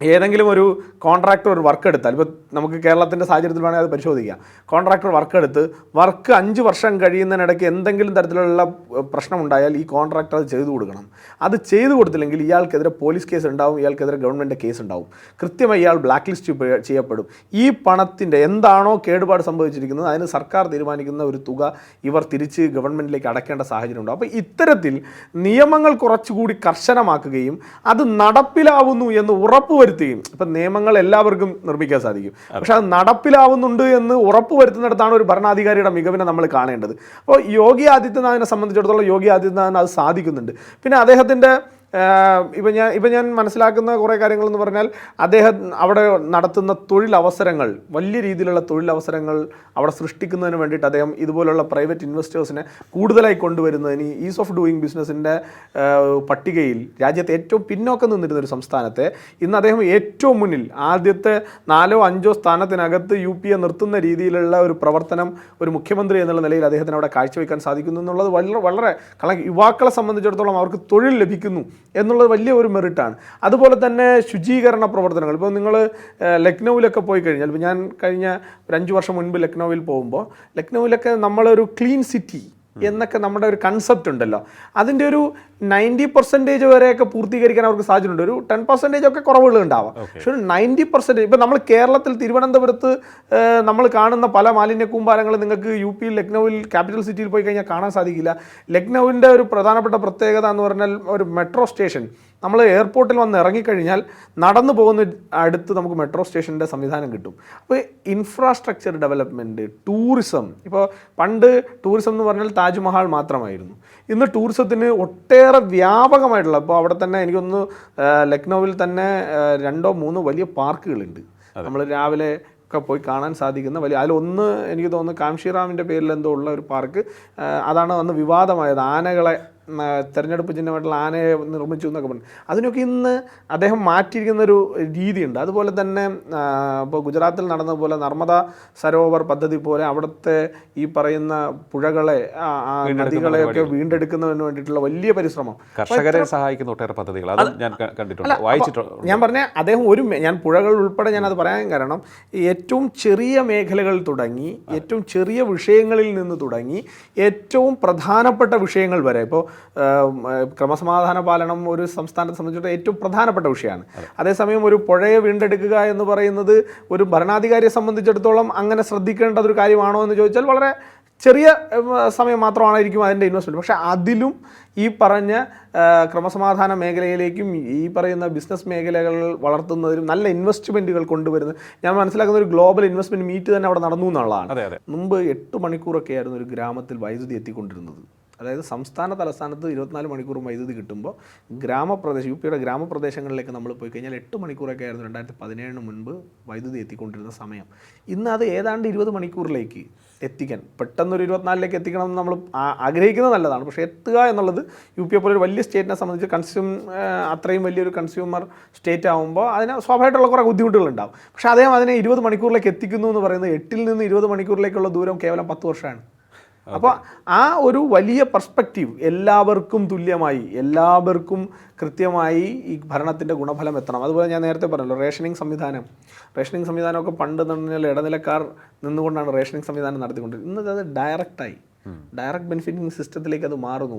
ഏതെങ്കിലും ഒരു കോൺട്രാക്ടർ ഒരു വർക്ക് എടുത്താൽ, ഇപ്പോൾ നമുക്ക് കേരളത്തിൻ്റെ സാഹചര്യത്തിൽ വേണമെങ്കിൽ അത് പരിശോധിക്കാം. കോൺട്രാക്ടർ വർക്ക് എടുത്ത് 5 വർഷം കഴിയുന്നതിനിടയ്ക്ക് എന്തെങ്കിലും തരത്തിലുള്ള പ്രശ്നമുണ്ടായാൽ ഈ കോൺട്രാക്ടർ അത് ചെയ്തു കൊടുക്കണം. അത് ചെയ്തു കൊടുത്തില്ലെങ്കിൽ ഇയാൾക്കെതിരെ പോലീസ് കേസ് ഉണ്ടാവും, ഇയാൾക്കെതിരെ ഗവൺമെൻറ് കേസ് ഉണ്ടാവും, കൃത്യമായി ഇയാൾ ബ്ലാക്ക് ലിസ്റ്റ് ചെയ്യപ്പെടും. ഈ പണത്തിൻ്റെ എന്താണോ കേടുപാട് സംഭവിച്ചിരിക്കുന്നത് അതിന് സർക്കാർ തീരുമാനിക്കുന്ന ഒരു തുക ഇവർ തിരിച്ച് ഗവൺമെൻറ്റിലേക്ക് അടയ്ക്കേണ്ട സാഹചര്യം ഉണ്ടാവും. അപ്പോൾ ഇത്തരത്തിൽ നിയമങ്ങൾ കുറച്ചുകൂടി കർശനമാക്കുകയും അത് നടപ്പിലാവുന്നു എന്ന് ഉറപ്പുവരുത്തുകയും, ഇപ്പം നിയമങ്ങൾ എല്ലാവർക്കും നിർമ്മിക്കാൻ സാധിക്കും, പക്ഷെ അത് നടപ്പിലാവുന്നുണ്ട് എന്ന് ഉറപ്പുവരുത്തുന്നിടത്താണ് ഒരു ഭരണാധികാരിയുടെ മികവിനെ നമ്മൾ കാണേണ്ടത്. അപ്പോൾ യോഗി ആദിത്യനാഥിനെ സംബന്ധിച്ചിടത്തോളം യോഗി ആദിത്യനാഥിന് അത് സാധിക്കുന്നുണ്ട്. പിന്നെ അദ്ദേഹത്തിൻ്റെ ഇപ്പം ഞാൻ മനസ്സിലാക്കുന്ന കുറേ കാര്യങ്ങളെന്ന് പറഞ്ഞാൽ അദ്ദേഹം അവിടെ നടത്തുന്ന തൊഴിലവസരങ്ങൾ, വലിയ രീതിയിലുള്ള തൊഴിലവസരങ്ങൾ അവിടെ സൃഷ്ടിക്കുന്നതിന് വേണ്ടിയിട്ട് അദ്ദേഹം ഇതുപോലുള്ള പ്രൈവറ്റ് ഇൻവെസ്റ്റേഴ്സിനെ കൂടുതലായി കൊണ്ടുവരുന്നതിന് ഈസ് ഓഫ് ഡൂയിങ് ബിസിനസ്സിൻ്റെ പട്ടികയിൽ രാജ്യത്തെ ഏറ്റവും പിന്നോക്കം നിന്നിരുന്ന ഒരു സംസ്ഥാനത്തെ ഇന്ന് അദ്ദേഹം ഏറ്റവും മുന്നിൽ ആദ്യത്തെ 4ഓ 5ഓ സ്ഥാനത്തിനകത്ത് UPയെ നിർത്തുന്ന രീതിയിലുള്ള ഒരു പ്രവർത്തനം ഒരു മുഖ്യമന്ത്രി എന്നുള്ള നിലയിൽ അദ്ദേഹത്തിന് അവിടെ കാഴ്ചവെക്കാൻ സാധിക്കുന്നു എന്നുള്ളത് വളരെ കാരണം യുവാക്കളെ സംബന്ധിച്ചിടത്തോളം അവർക്ക് തൊഴിൽ ലഭിക്കുന്നു എന്നുള്ളത് വലിയ ഒരു മെറിറ്റാണ്. അതുപോലെ തന്നെ ശുചീകരണ പ്രവർത്തനങ്ങൾ, ഇപ്പോൾ നിങ്ങൾ ലക്നൗവിലൊക്കെ പോയി കഴിഞ്ഞാൽ, ഇപ്പോൾ ഞാൻ കഴിഞ്ഞ ഒരു 5 വർഷം മുൻപ് ലക്നൗവിൽ പോകുമ്പോൾ ലക്നൗവിലൊക്കെ നമ്മളൊരു ക്ലീൻ സിറ്റി എന്നൊക്കെ നമ്മുടെ ഒരു കൺസെപ്റ്റ് ഉണ്ടല്ലോ, അതിൻ്റെ ഒരു 90% വരെയൊക്കെ പൂർത്തീകരിക്കാൻ അവർക്ക് സാധ്യതയുണ്ട്. ഒരു 10% ഒക്കെ കുറവുകൾ ഉണ്ടാവാം, പക്ഷെ ഒരു 90%. ഇപ്പം നമ്മൾ കേരളത്തിൽ തിരുവനന്തപുരത്ത് നമ്മൾ കാണുന്ന പല മാലിന്യ കൂമ്പാരങ്ങൾ നിങ്ങൾക്ക് UPയിൽ ലക്നൗവിൽ ക്യാപിറ്റൽ സിറ്റിയിൽ പോയി കഴിഞ്ഞാൽ കാണാൻ സാധിക്കില്ല. ലക്നൗവിൻ്റെ ഒരു പ്രധാനപ്പെട്ട പ്രത്യേകത എന്ന് പറഞ്ഞാൽ ഒരു മെട്രോ സ്റ്റേഷൻ നമ്മൾ എയർപോർട്ടിൽ വന്ന് ഇറങ്ങിക്കഴിഞ്ഞാൽ നടന്നു പോകുന്ന അടുത്ത് നമുക്ക് മെട്രോ സ്റ്റേഷൻ്റെ സംവിധാനം കിട്ടും. അപ്പോൾ ഇൻഫ്രാസ്ട്രക്ചർ ഡെവലപ്മെൻറ്റ്, ടൂറിസം, ഇപ്പോൾ പണ്ട് ടൂറിസം എന്ന് പറഞ്ഞാൽ താജ്മഹൽ മാത്രമായിരുന്നു. ഇന്ന് ടൂറിസത്തിന് ഒട്ടേറെ വ്യാപകമായിട്ടുള്ള, ഇപ്പോൾ അവിടെ തന്നെ എനിക്കൊന്ന് ലക്നൗവിൽ തന്നെ 2-3 വലിയ പാർക്കുകളുണ്ട്. നമ്മൾ രാവിലെ ഒക്കെ പോയി കാണാൻ സാധിക്കുന്ന വലിയ, അതിലൊന്ന് എനിക്ക് തോന്നുന്നു കാംഷിറാമിൻ്റെ പേരിൽ എന്തോ ഉള്ള ഒരു പാർക്ക്, അതാണ് അന്ന് വിവാദമായത്. ആനകളെ തെരഞ്ഞെടുപ്പ് ചിഹ്നമായിട്ടുള്ള ആനയെ നിർമ്മിച്ചു എന്നൊക്കെ പറഞ്ഞു. അതിനൊക്കെ ഇന്ന് അദ്ദേഹം മാറ്റിയിരിക്കുന്നൊരു രീതിയുണ്ട്. അതുപോലെ തന്നെ ഇപ്പോൾ ഗുജറാത്തിൽ നടന്നതുപോലെ നർമ്മദ സരോവർ പദ്ധതി പോലെ അവിടുത്തെ ഈ പറയുന്ന പുഴകളെ, നദികളെയൊക്കെ വീണ്ടെടുക്കുന്നതിന് വേണ്ടിയിട്ടുള്ള വലിയ പരിശ്രമം, കർഷകരെ സഹായിക്കുന്ന ഒട്ടേറെ പദ്ധതികൾ അത് ഞാൻ കണ്ടിട്ടുണ്ട്, വായിച്ചിട്ടുണ്ട്. ഞാൻ പറഞ്ഞ അദ്ദേഹം ഞാൻ പുഴകൾ ഉൾപ്പെടെ ഞാനത് പറയാൻ കാരണം ഏറ്റവും ചെറിയ മേഖലകൾ തുടങ്ങി, ഏറ്റവും ചെറിയ വിഷയങ്ങളിൽ നിന്ന് തുടങ്ങി ഏറ്റവും പ്രധാനപ്പെട്ട വിഷയങ്ങൾ വരെ, ഇപ്പോൾ ക്രമസമാധാന പാലനം ഒരു സംസ്ഥാനത്തെ സംബന്ധിച്ചിടത്തോളം ഏറ്റവും പ്രധാനപ്പെട്ട വിഷയമാണ്. അതേസമയം ഒരു പുഴയെ വീണ്ടെടുക്കുക എന്ന് പറയുന്നത് ഒരു ഭരണാധികാരിയെ സംബന്ധിച്ചിടത്തോളം അങ്ങനെ ശ്രദ്ധിക്കേണ്ട ഒരു കാര്യമാണോ എന്ന് ചോദിച്ചാൽ വളരെ ചെറിയ സമയം മാത്രമായിരിക്കും അതിൻ്റെ ഇൻവെസ്റ്റ്മെൻറ്റ്. പക്ഷേ അതിലും ഈ പറഞ്ഞ ക്രമസമാധാന മേഖലയിലേക്കും ഈ പറയുന്ന ബിസിനസ് മേഖലകൾ വളർത്തുന്നതിലും നല്ല ഇൻവെസ്റ്റ്മെൻറ്റുകൾ കൊണ്ടുവരുന്നത് ഞാൻ മനസ്സിലാക്കുന്ന ഒരു ഗ്ലോബൽ ഇൻവെസ്റ്റ്മെൻറ്റ് മീറ്റ് തന്നെ അവിടെ നടന്നു എന്നുള്ളതാണ്. മുമ്പ് 8 മണിക്കൂറൊക്കെ ആയിരുന്നു ഒരു ഗ്രാമത്തിൽ വൈദ്യുതി എത്തിക്കൊണ്ടിരുന്നത്. അതായത് സംസ്ഥാന തലസ്ഥാനത്ത് 24 മണിക്കൂറും വൈദ്യുതി കിട്ടുമ്പോൾ ഗ്രാമപ്രദേശം, യുപിയുടെ ഗ്രാമപ്രദേശങ്ങളിലേക്ക് നമ്മൾ പോയി കഴിഞ്ഞാൽ 8 മണിക്കൂറൊക്കെ ആയിരുന്നു 2017 മുൻപ് വൈദ്യുതി എത്തിക്കൊണ്ടിരുന്ന സമയം. ഇന്ന് അത് ഏതാണ്ട് 20 മണിക്കൂറിലേക്ക് എത്തിക്കാൻ, പെട്ടെന്നൊരു 24ലേക്ക് എത്തിക്കണം എന്ന് നമ്മൾ ആഗ്രഹിക്കുന്നത് നല്ലതാണ്. പക്ഷേ എത്തുക എന്നുള്ളത് യുപിയെ പോലെ ഒരു വലിയ സ്റ്റേറ്റിനെ സംബന്ധിച്ച് അത്രയും വലിയൊരു കൺസ്യൂമർ സ്റ്റേറ്റ് ആകുമ്പോൾ അതിന് സ്വാഭാവികമായിട്ടുള്ള കുറേ ബുദ്ധിമുട്ടുകളുണ്ടാവും. പക്ഷേ അദ്ദേഹം അതിനെ 20 മണിക്കൂറിലേക്ക് എത്തിക്കുന്നു എന്ന് പറയുന്നത് 8-ൽ നിന്ന് 20 മണിക്കൂറിലേക്കുള്ള ദൂരം കേവലം 10 വർഷമാണ്. അപ്പോൾ ആ ഒരു വലിയ പെർസ്പെക്റ്റീവ്, എല്ലാവർക്കും തുല്യമായി, എല്ലാവർക്കും കൃത്യമായി ഈ ഭരണത്തിൻ്റെ ഗുണഫലം എത്തണം. അതുപോലെ ഞാൻ നേരത്തെ പറഞ്ഞല്ലോ, റേഷനിങ് സംവിധാനമൊക്കെ പണ്ട് പറഞ്ഞാൽ ഇടനിലക്കാർ നിന്നുകൊണ്ടാണ് റേഷനിങ് സംവിധാനം നടത്തിക്കൊണ്ടിരുന്നത്. ഇന്നത് ഡയറക്റ്റായി ഡയറക്റ്റ് ബെനിഫിറ്റിംഗ് സിസ്റ്റത്തിലേക്ക് അത് മാറുന്നു.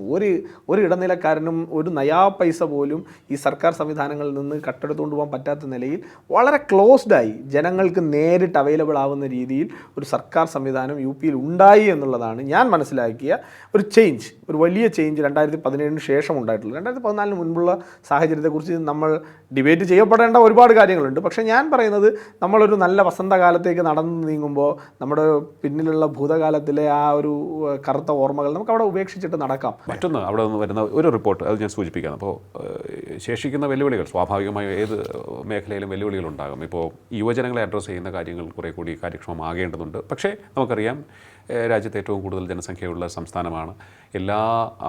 ഒരു ഇടനിലക്കാരനും ഒരു നയാ പൈസ പോലും ഈ സർക്കാർ സംവിധാനങ്ങളിൽ നിന്ന് കട്ടെടുത്തുകൊണ്ട് പോകാൻ പറ്റാത്ത നിലയിൽ വളരെ ക്ലോസ്ഡായി ജനങ്ങൾക്ക് നേരിട്ട് അവൈലബിൾ ആവുന്ന രീതിയിൽ ഒരു സർക്കാർ സംവിധാനം യുപിയിൽ ഉണ്ടായി എന്നുള്ളതാണ് ഞാൻ മനസ്സിലാക്കിയ ഒരു ചേഞ്ച്, ഒരു വലിയ ചേഞ്ച് 2017 ശേഷം ഉണ്ടായിട്ടുള്ളത്. 2014 മുൻപുള്ള സാഹചര്യത്തെക്കുറിച്ച് നമ്മൾ ഡിബേറ്റ് ചെയ്യപ്പെടേണ്ട ഒരുപാട് കാര്യങ്ങളുണ്ട്. പക്ഷേ ഞാൻ പറയുന്നത് നമ്മളൊരു നല്ല വസന്തകാലത്തേക്ക് നടന്നു നീങ്ങുമ്പോൾ നമ്മുടെ പിന്നിലുള്ള ഭൂതകാലത്തിലെ ആ ഒരു കറുത്ത ഓർമ്മകൾ നമുക്ക് അവിടെ ഉപേക്ഷിച്ചിട്ട് നടക്കാം. മറ്റൊന്ന് അവിടെ നിന്ന് വരുന്ന ഒരു റിപ്പോർട്ട് അത് ഞാൻ സൂചിപ്പിക്കാം. അപ്പോൾ ശേഷിക്കുന്ന വെല്ലുവിളികൾ സ്വാഭാവികമായും ഏത് മേഖലയിലും വെല്ലുവിളികളുണ്ടാകും. ഇപ്പോൾ യുവജനങ്ങളെ അഡ്രസ്സ് ചെയ്യുന്ന കാര്യങ്ങൾ കുറേ കൂടി കാര്യക്ഷമമാകേണ്ടതുണ്ട്. പക്ഷേ നമുക്കറിയാം രാജ്യത്ത് ഏറ്റവും കൂടുതൽ ജനസംഖ്യയുള്ള സംസ്ഥാനമാണ്. എല്ലാ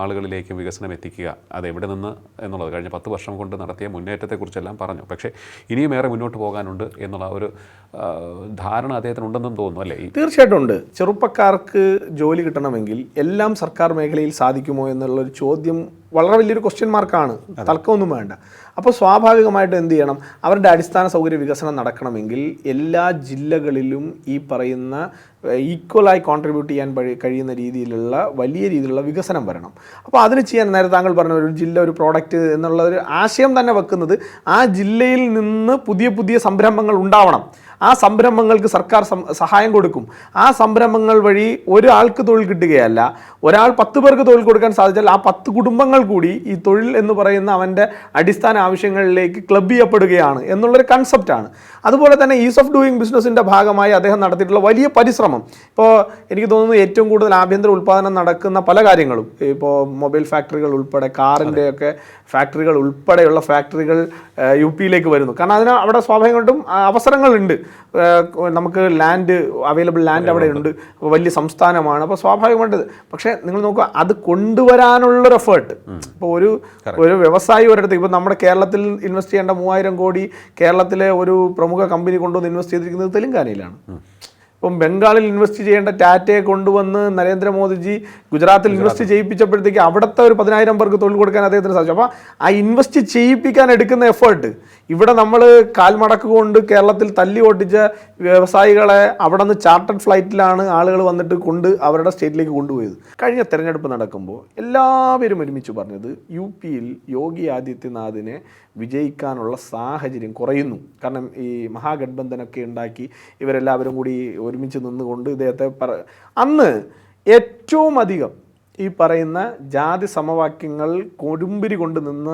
ആളുകളിലേക്കും വികസനം എത്തിക്കുക, അതെവിടെ നിന്ന് എന്നുള്ളത് കഴിഞ്ഞ 10 വർഷം കൊണ്ട് നടത്തിയ മുന്നേറ്റത്തെക്കുറിച്ചെല്ലാം പറഞ്ഞു. പക്ഷേ ഇനിയും ഏറെ മുന്നോട്ട് പോകാനുണ്ട് എന്നുള്ള ഒരു ധാരണ അദ്ദേഹത്തിനുണ്ടെന്നും തോന്നുന്നു, അല്ലേ? തീർച്ചയായിട്ടും ഉണ്ട്. ചെറുപ്പക്കാർക്ക് ജോലി കിട്ടണമെങ്കിൽ എല്ലാം സർക്കാർ മേഖലയിൽ സാധിക്കുമോ എന്നുള്ളൊരു ചോദ്യം വളരെ വലിയൊരു ക്വസ്റ്റ്യൻ മാർക്കാണ്, തർക്കമൊന്നും വേണ്ട. അപ്പോൾ സ്വാഭാവികമായിട്ടും എന്ത് ചെയ്യണം, അവരുടെ അടിസ്ഥാന സൗകര്യ വികസനം നടക്കണമെങ്കിൽ എല്ലാ ജില്ലകളിലും ഈ പറയുന്ന ഈക്വലായി കോൺട്രിബ്യൂട്ട് ചെയ്യാൻ കഴിയുന്ന രീതിയിലുള്ള വലിയ രീതിയിലുള്ള വികസനം വരണം. അപ്പോൾ അതിന് ചെയ്യാൻ നേരത്തെ താങ്കൾ പറഞ്ഞ ഒരു ജില്ല ഒരു പ്രോഡക്റ്റ് എന്നുള്ള ഒരു ആശയം തന്നെ വെക്കുന്നത് ആ ജില്ലയിൽ നിന്ന് പുതിയ പുതിയ സംരംഭങ്ങൾ ഉണ്ടാവണം. ആ സംരംഭങ്ങൾക്ക് സർക്കാർ സഹായം കൊടുക്കും. ആ സംരംഭങ്ങൾ വഴി ഒരാൾക്ക് തൊഴിൽ കിട്ടുകയല്ല, ഒരാൾ 10 പേർക്ക് തൊഴിൽ കൊടുക്കാൻ സാധിച്ചാൽ ആ 10 കുടുംബങ്ങൾ കൂടി ഈ തൊഴിൽ എന്ന് പറയുന്ന അവൻ്റെ അടിസ്ഥാന ആവശ്യങ്ങളിലേക്ക് ക്ലബ് ചെയ്യപ്പെടുകയാണ് എന്നുള്ളൊരു കൺസെപ്റ്റാണ്. അതുപോലെ തന്നെ ഈസ് ഓഫ് ഡൂയിങ് ബിസിനസ്സിൻ്റെ ഭാഗമായി അദ്ദേഹം നടത്തിയിട്ടുള്ള വലിയ പരിശ്രമം, ഇപ്പോൾ എനിക്ക് തോന്നുന്നു ഏറ്റവും കൂടുതൽ ആഭ്യന്തര ഉൽപ്പാദനം നടക്കുന്ന പല കാര്യങ്ങളും, ഇപ്പോൾ മൊബൈൽ ഫാക്ടറികൾ ഉൾപ്പെടെ, കാറിൻ്റെയൊക്കെ ഫാക്ടറികൾ ഉൾപ്പെടെയുള്ള ഫാക്ടറികൾ യുപിയിലേക്ക് വരുന്നു. കാരണം അതിന് അവിടെ സ്വാഭാവികമായിട്ടും അവസരങ്ങളുണ്ട്. നമുക്ക് അവൈലബിൾ ലാൻഡ് അവിടെ ഉണ്ട്, വലിയ സംസ്ഥാനമാണ്. അപ്പോൾ സ്വാഭാവികമായിട്ട്, പക്ഷേ നിങ്ങൾ നോക്കുക, അത് കൊണ്ടുവരാനുള്ളൊരു എഫേർട്ട്. ഇപ്പോൾ ഒരു വ്യവസായി ഒരിടത്ത്, ഇപ്പോൾ നമ്മുടെ കേരളത്തിൽ ഇൻവെസ്റ്റ് ചെയ്യേണ്ട 3000 കോടി കേരളത്തിലെ ഒരു പ്രമുഖ കമ്പനി കൊണ്ടുവന്ന് ഇൻവെസ്റ്റ് ചെയ്തിരിക്കുന്നത് തെലുങ്കാനയിലാണ്. ഇപ്പം ബംഗാളിൽ ഇൻവെസ്റ്റ് ചെയ്യേണ്ട ടാറ്റയെ കൊണ്ടുവന്ന് നരേന്ദ്രമോദിജി ഗുജറാത്തിൽ ഇൻവെസ്റ്റ് ചെയ്യിപ്പിച്ചപ്പോഴത്തേക്ക് അവിടുത്തെ ഒരു 10,000 പേർക്ക് തൊഴിൽ കൊടുക്കാൻ അദ്ദേഹത്തിന് സാധിച്ചു. അപ്പോൾ ആ ഇൻവെസ്റ്റ് ചെയ്യിപ്പിക്കാൻ എടുക്കുന്ന എഫേർട്ട്, ഇവിടെ നമ്മൾ കാൽമടക്ക് കൊണ്ട് കേരളത്തിൽ തല്ലി ഓട്ടിച്ച വ്യവസായികളെ അവിടെ നിന്ന് ചാർട്ടർഡ് ഫ്ലൈറ്റിലാണ് ആളുകൾ വന്നിട്ട് അവരുടെ സ്റ്റേറ്റിലേക്ക് കൊണ്ടുപോയത്. കഴിഞ്ഞ തെരഞ്ഞെടുപ്പ് നടക്കുമ്പോൾ എല്ലാവരും ഒരുമിച്ച് പറഞ്ഞത് യുപിയിൽ യോഗി ആദിത്യനാഥിനെ വിജയിക്കാനുള്ള സാഹചര്യം കുറയുന്നു. കാരണം ഈ മഹാഗഠബന്ധനൊക്കെ ഉണ്ടാക്കി ഇവരെല്ലാവരും കൂടി ഒരുമിച്ച് നിന്നുകൊണ്ട് ഇദ്ദേഹത്തെ അന്ന് ഏറ്റവും അധികം ഈ പറയുന്ന ജാതി സമവാക്യങ്ങൾ കൊടുമ്പിരി കൊണ്ട് നിന്ന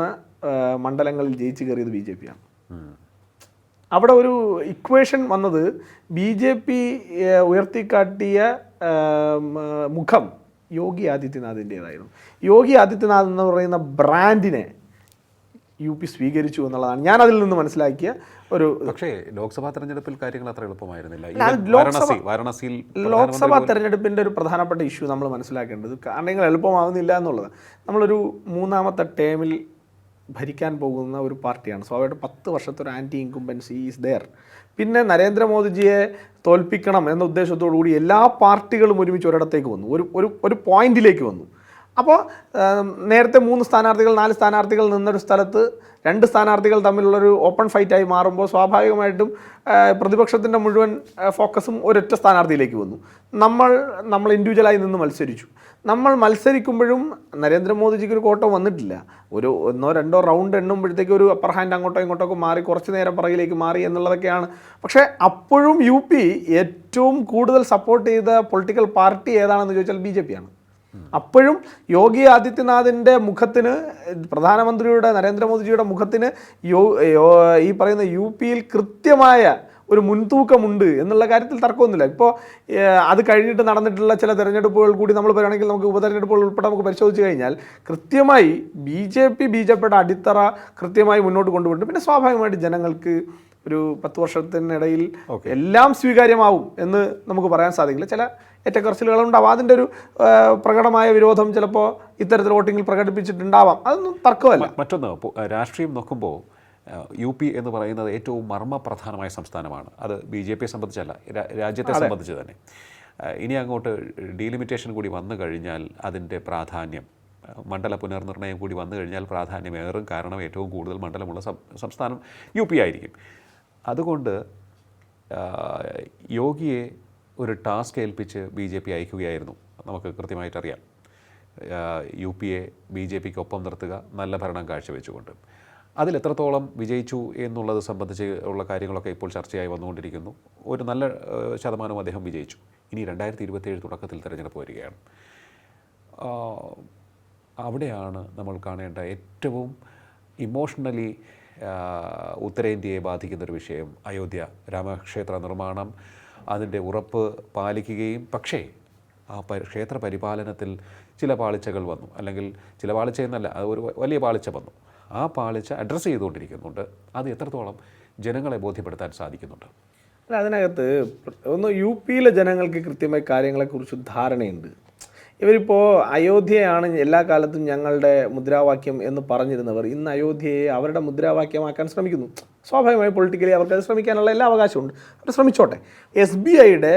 മണ്ഡലങ്ങളിൽ ജയിച്ചു കയറിയത് BJP ആണ്. അവിടെ ഒരു ഇക്വേഷൻ വന്നത് BJP ഉയർത്തിക്കാട്ടിയ മുഖം യോഗി ആദിത്യനാഥിൻ്റേതായിരുന്നു. യോഗി ആദിത്യനാഥ് എന്ന് പറയുന്ന ബ്രാൻഡിനെ UP സ്വീകരിച്ചു എന്നുള്ളതാണ് ഞാൻ അതിൽ നിന്ന് മനസ്സിലാക്കിയ ഒരു. പക്ഷേ ലോക്സഭാ തെരഞ്ഞെടുപ്പിൽ കാര്യങ്ങൾ അത്ര എളുപ്പമായിരുന്നില്ല. ലോക്സഭാ തെരഞ്ഞെടുപ്പിൻ്റെ ഒരു പ്രധാനപ്പെട്ട ഇഷ്യൂ നമ്മൾ മനസ്സിലാക്കേണ്ടത് കാര്യങ്ങൾ എളുപ്പമാകുന്നില്ല എന്നുള്ളത്. നമ്മളൊരു മൂന്നാമത്തെ ടേമിൽ ഭരിക്കാൻ പോകുന്ന ഒരു പാർട്ടിയാണ്. സ്വാഭാവികമായിട്ട് 10 വർഷത്തെ ഒരു ആൻറ്റി ഇൻകുംബൻസി ഈസ് ദെയർ. പിന്നെ നരേന്ദ്രമോദിജിയെ തോൽപ്പിക്കണം എന്ന ഉദ്ദേശത്തോടു കൂടി എല്ലാ പാർട്ടികളും ഒരുമിച്ച് ഒരിടത്തേക്ക് വന്നു, ഒരു പോയിന്റിലേക്ക് വന്നു. അപ്പോൾ നേരത്തെ 3 സ്ഥാനാർത്ഥികൾ 4 സ്ഥാനാർത്ഥികൾ നിന്നൊരു സ്ഥലത്ത് 2 സ്ഥാനാർത്ഥികൾ തമ്മിലുള്ളൊരു ഓപ്പൺ ഫൈറ്റായി മാറുമ്പോൾ സ്വാഭാവികമായിട്ടും പ്രതിപക്ഷത്തിൻ്റെ മുഴുവൻ ഫോക്കസും ഒരൊറ്റ സ്ഥാനാർത്ഥിയിലേക്ക് വന്നു. നമ്മൾ ഇൻഡിവിജ്വലായി നിന്ന് മത്സരിച്ചു. നമ്മൾ മത്സരിക്കുമ്പോഴും നരേന്ദ്രമോദിജിക്ക് ഒരു കോട്ടം വന്നിട്ടില്ല. ഒരു 1-2 റൗണ്ട് എണ്ണുമ്പോഴത്തേക്ക് ഒരു അപ്പർ ഹാൻഡ് അങ്ങോട്ടോ ഇങ്ങോട്ടൊക്കെ മാറി കുറച്ച് നേരം പുറകിലേക്ക് മാറി എന്നുള്ളതൊക്കെയാണ്. പക്ഷേ അപ്പോഴും UP ഏറ്റവും കൂടുതൽ സപ്പോർട്ട് ചെയ്ത പൊളിറ്റിക്കൽ പാർട്ടി ഏതാണെന്ന് ചോദിച്ചാൽ BJP ആണ്. അപ്പോഴും യോഗി ആദിത്യനാഥിൻ്റെ മുഖത്തിന്, പ്രധാനമന്ത്രിയുടെ നരേന്ദ്രമോദിജിയുടെ മുഖത്തിന് ഈ പറയുന്ന UP കൃത്യമായ ഒരു മുൻതൂക്കമുണ്ട് എന്നുള്ള കാര്യത്തിൽ തർക്കമൊന്നുമില്ല. ഇപ്പോൾ അത് കഴിഞ്ഞിട്ട് നടന്നിട്ടുള്ള ചില തെരഞ്ഞെടുപ്പുകൾ കൂടി നമ്മൾ പറയുകയാണെങ്കിൽ നമുക്ക് ഉപതെരഞ്ഞെടുപ്പുകൾ ഉൾപ്പെടെ നമുക്ക് പരിശോധിച്ച് കഴിഞ്ഞാൽ കൃത്യമായി BJPയുടെ അടിത്തറ കൃത്യമായി മുന്നോട്ട് കൊണ്ടുപോയിട്ടുണ്ട്. പിന്നെ സ്വാഭാവികമായിട്ട് ജനങ്ങൾക്ക് ഒരു 10 വർഷത്തിനിടയിൽ എല്ലാം സ്വീകാര്യമാവും എന്ന് നമുക്ക് പറയാൻ സാധിക്കില്ല. ചില ഏറ്റക്കുറച്ചിലുകളുണ്ടാവും. അതിൻ്റെ ഒരു പ്രകടമായ വിരോധം ചിലപ്പോൾ ഇത്തരത്തിൽ വോട്ടിങ്ങിൽ പ്രകടിപ്പിച്ചിട്ടുണ്ടാവാം. അതൊന്നും തർക്കമല്ല. മറ്റൊന്ന്, രാഷ്ട്രീയം നോക്കുമ്പോൾ UP എന്ന് പറയുന്നത് ഏറ്റവും മർമ്മപ്രധാനമായ സംസ്ഥാനമാണ്. അത് BJPയെ സംബന്ധിച്ചല്ല, രാജ്യത്തെ സംബന്ധിച്ച് തന്നെ. ഇനി അങ്ങോട്ട് ഡീലിമിറ്റേഷൻ കൂടി വന്നു കഴിഞ്ഞാൽ അതിൻ്റെ പ്രാധാന്യം, മണ്ഡല പുനർനിർണ്ണയം കൂടി വന്നു കഴിഞ്ഞാൽ പ്രാധാന്യമേറും. കാരണം ഏറ്റവും കൂടുതൽ മണ്ഡലമുള്ള സംസ്ഥാനം UP ആയിരിക്കും. അതുകൊണ്ട് യോഗിയെ ഒരു ടാസ്ക് ഏൽപ്പിച്ച് BJP അയക്കുകയായിരുന്നു. നമുക്ക് കൃത്യമായിട്ടറിയാം, UPയെ BJPക്ക് ഒപ്പം നിർത്തുക, നല്ല ഭരണം കാഴ്ചവെച്ചുകൊണ്ട്. അതിലെത്രത്തോളം വിജയിച്ചു എന്നുള്ളത് സംബന്ധിച്ച് ഉള്ള കാര്യങ്ങളൊക്കെ ഇപ്പോൾ ചർച്ചയായി വന്നുകൊണ്ടിരിക്കുന്നു. ഒരു നല്ല ശതമാനം അദ്ദേഹം വിജയിച്ചു. ഇനി 2027 തുടക്കത്തിൽ തിരഞ്ഞെടുപ്പ് വരികയാണ്. അവിടെയാണ് നമ്മൾ കാണേണ്ട ഏറ്റവും ഇമോഷണലി ഉത്തരേന്ത്യയെ ബാധിക്കുന്നൊരു വിഷയം. അയോധ്യ രാമക്ഷേത്ര നിർമ്മാണം, അതിൻ്റെ ഉറപ്പ് പാലിക്കുകയും, പക്ഷേ ആ ക്ഷേത്ര പരിപാലനത്തിൽ ചില പാളിച്ചകൾ വന്നു. അല്ലെങ്കിൽ ചില പാളിച്ച എന്നല്ല, അത് ഒരു വലിയ പാളിച്ച വന്നു. ആ പാളിച്ച അഡ്രസ്സ് ചെയ്തുകൊണ്ടിരിക്കുന്നുണ്ട്. അത് എത്രത്തോളം ജനങ്ങളെ ബോധ്യപ്പെടുത്താൻ സാധിക്കുന്നുണ്ട്? അല്ല, അതിനകത്ത് ഒന്ന് UPയിലെ ജനങ്ങൾക്ക് കൃത്യമായി കാര്യങ്ങളെക്കുറിച്ച് ധാരണയുണ്ട്. ഇവരിപ്പോൾ അയോധ്യയാണ് എല്ലാ കാലത്തും ഞങ്ങളുടെ മുദ്രാവാക്യം എന്ന് പറഞ്ഞിരുന്നവർ ഇന്ന് അയോധ്യയെ അവരുടെ മുദ്രാവാക്യമാക്കാൻ ശ്രമിക്കുന്നു. സ്വാഭാവികമായി പൊളിറ്റിക്കലി അവർക്ക് അത് ശ്രമിക്കാനുള്ള എല്ലാ അവകാശമുണ്ട്, അവർ ശ്രമിച്ചോട്ടെ. SBIയുടെ